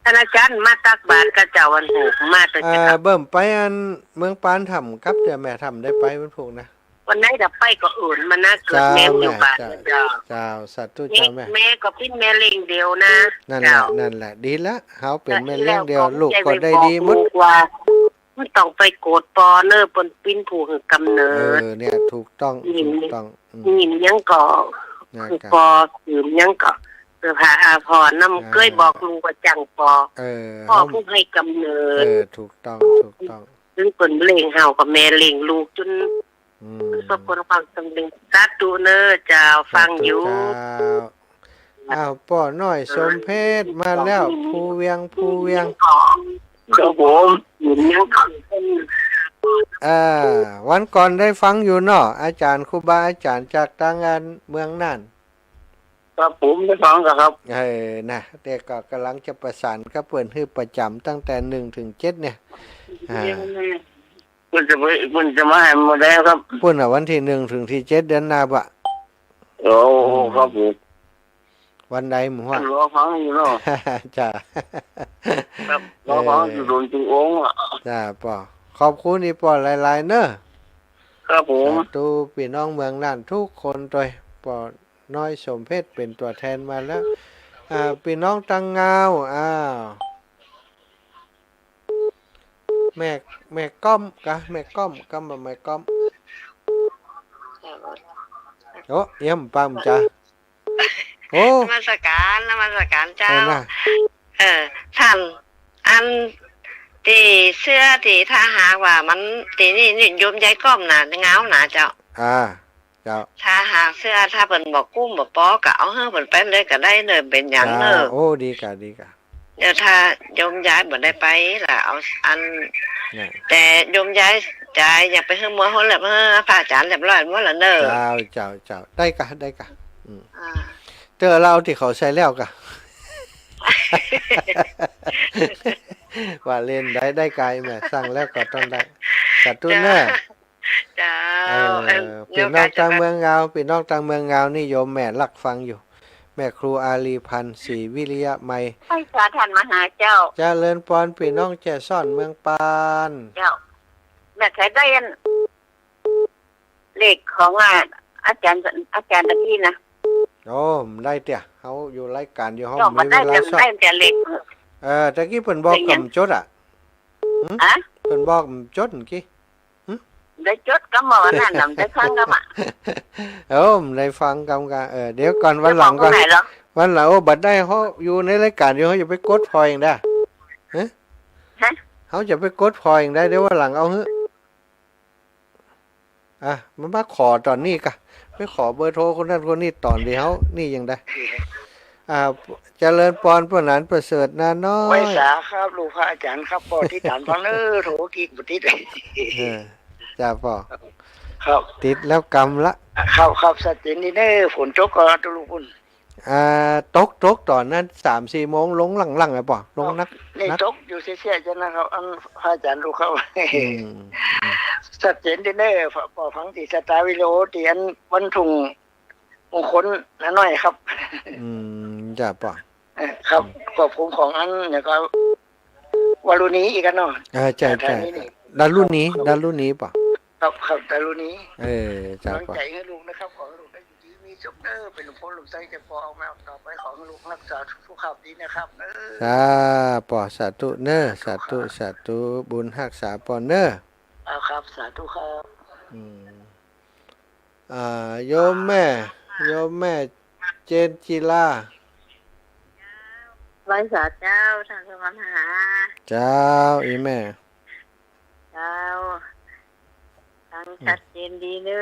ท่านอาจารย์มาตักบาตรกะเจ้าวันผูกมาแต่เบิ่มไปอันเมืองปานทำกับเจ้าแม่ทำได้ไปวันผูกนะไป วันไหนจะไปก็อื่นมันนะเกิดแม่อยู่บ้านเจ้า เจ้าสาธุเจ้าแม่ แม่ก็เป็นแม่เลี้ยงเดียวนะ นั่นแหละนั่นแหละดีละเฮาเป็นแม่เลี้ยงเดียวลูกก็ได้ดีหมด ว่ามันต้องไปโกรธปอเนอปนปิ้นผูกกำเนิด เนี่ยถูกต้องถูกต้อง หินยังก่อคือปอหืมยังก่อเสื้อผ้าอาภรณ์น้ำเกยบอกลุงว่าจังปอพ่อผู้ให้กำเนิดถูกต้องถูกต้องซึ่งเป็นเลี้ยงเฮากับแม่เลี้ยงลูกจนประสบความสำเร็จสาธุเนอเจ้าฟังอยู่อ้าวป้อน้อยสมเพชมาแล้วภูเวียงครับผมหินยังก่อวันก่อนได้ฟังอยู่เนาะอาจารย์ครูบาอาจารย์จากต่างงานเมืองน่านครับผมได้ฟังครับนะเด็กก็กำลังจะประสานกับเปิ้นให้ประจำตั้งแต่1 ถึง 7เนี่ยมันจะมาให้มาแล้วครับเปิ้นวันที่1 ถึงที่ 7เดือนหน้าบะโอ้ครับผมวันใดหมู่ว่ารอฟังอยู่เนาะจ้าครับรอฟังอยู่โดนจุองจ้าป่อขอบคุณอีป่อหลายๆเนอะครับผมตูพี่น้องเมืองน่านทุกคนด้วยป่อน้อยสมเพชเป็นตัวแทนมาแล้วพี่น้องตังงาวแม่ก้อมกะแม่ก้อมกำบะแม่ก้อมโอ้เยี่ยมปั๊มจ้าโอ้นมัสการเจ้าท่านอันตีเสื้อตีถ้าหากว่ามันตีนี่โยมยายก้อมน่ะเงาหนาเจ้าเจ้าถ้าหากเสื้อถ้าเปิ่นบอกกุ้มบอกปอก็เอาเฮ้อเปิ่นไปเลยก็ได้เลยเป็นอย่างเนอะโอ้ดีกะเดี๋ยวถ้าโยมย้ายบ่ได้ไปล่ะเอาอันแต่โยมย้ายจ่ายอยากไปเฮ้อมัวเฮาแล้วพระอาจารย์เรียบร้อยหมดแล้วเนอะเจ้าได้กะเตอเราที่เขาใช้แล้วกะว่าเล่นได้ไกลแม่สั่งแล้วก็ต้องได้จัดตุ้นแน่พี่น้องต่างเมืองเงาพี่น้องต่างเมืองเงานี่โยมแม่รักฟังอยู่แม่ครูอาลีพันธ์ศรีวิริยะไมให้สาท่านมหาเจ้าเจริญพรพี่น้องแจ่ซ่อนเมืองปานเจ้าแม่ใช้ได้เลขของอาจารย์ตะกี้นะโอ้ได้เตี่ยเขาอยู่รายการอยู่ห้องมีเวลาสอบตะกี้เพิ่นบอกกำจดเพิ่นบอกจดกี้ได้จดก็มาวันนั้นนำได้ฟังก็มาได้ฟังกำกันเดี๋ยวก่อนวันหลังก่อนวันหลังบัดได้เขาอยู่ในรายการอยู่เขาจะไปกดพอยอย่างได้เขาจะไปกดพอยอย่างได้เดี๋ยววันหลังเอามาขอตอนนี้กะไปขอเบอร์โทรคนนั้นคนนี้ตอนเดียวนี่ยังได้เจริญพรผู้นั้นประเสริฐนาน้อยไว้สาครับลูกพระอาจารย์ครับปอที่ถามฟังโถกีบุตรจ้าพ่อครับติดแล้วกรรมละครับสัจจนี่เน้อฝนตกก็ตุลุคุณตกตอนนั้น 3-4 โมงลงหลังๆไอ้ป่อลงนักนี่ตกอยู่เสียๆจังนะครับอันพระอาจารย์รู้เขาสัจจนี่เน้อปอฟังที่สตาร์วิโรเตียนวันทุ่งมงคลน้อยครับจ้าป่อครับขอบคุณของอันเนี่ยก็วารุณีอีกกันเนาะใช่ดารุ่นนี้ป่ะครับดารุ่นนี้จ้าป่ะใจให้ลูกนะครับขอลูกได้อยู่ดีมีสุขเป็นหลวงพ่อหลวงใจจะพอเอามาต่อไปขอลูกรักษาสุขภาพดีนะครับป่อสาธุเนอสาธุบุญรักษาป่อเนอครับสาธุครับโยมแม่เจนจิลาไว้สาเจ้าท่านสมณะเจ้าอีแม่เจ้าฟังชัดเจนดีเนอ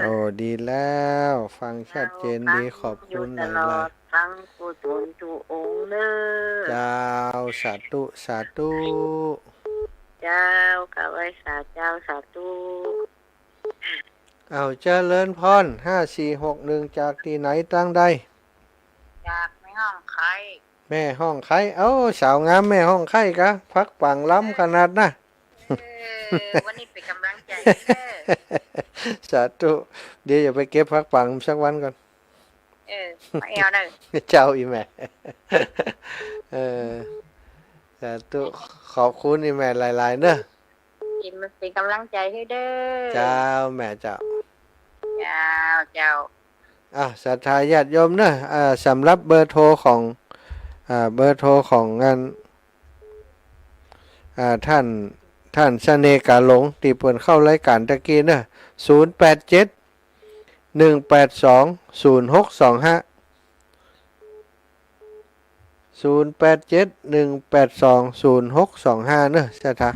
โอ้ดีแล้วฟังชัดเจนดีขอบคุณหลายๆฟังกุศลจุองค์เนอเจ้าสาธุเจ้ากับไว้สาเจ้าสาธุเจริญพร5461จากที่ไหนตั้งใดจากแม่ห้องไข่สาวงามแม่ห้องไข่กะพักปังล้ำขนาดนะวันนี้เป็นกำลังใจสาธุเดี๋ยวอย่าไปเก็บพักปังสักวันก่อนไม่เอาเลยเจ้าอีแม่สาธุขอบคุณอีแม่หลายๆเนอะเป็นกำลังใจให้เด้อเจ้าแม่เจ้า เจ้าศรัทธาญาติโยมเนอะสำหรับเบอร์โทรของงานท่านเสน่ห์กาหลงที่เปิดเข้ารายการตะกี้เนอะ0871820625 0871820625เนอะศรัทธา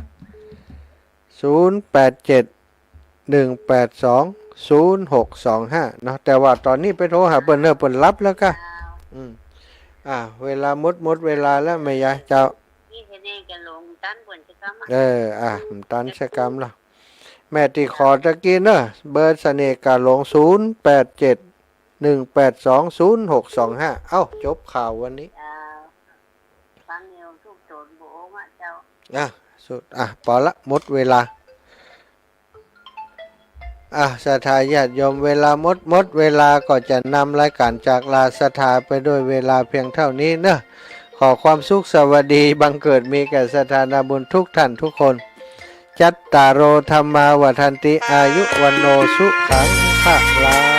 0871820625เนาะแต่ว่าตอนนี้ไปโทรหาเปิ้นเนอะเปิ้นรับแล้วก็เวลาหมดเวลาแล้วแม่ยายเจ้าตันชะกรรมล่ะแม่ติขอตะกี้เนอะเบอร์เสน่ห์กาหลง0871820625จบข่าววันนี้สุดพอละหมดเวลาศรัทธาญาติโยมเวลาหมดเวลาก็จะนำรายการจากลาศรัทธาไปด้วยเวลาเพียงเท่านี้เนอะขอความสุขสวัสดีบังเกิดมีแก่ศรัทธานาบุญทุกท่านทุกคนจัตตารโอธรรมาวัฏันติอายุวันโนสุขังภะลัง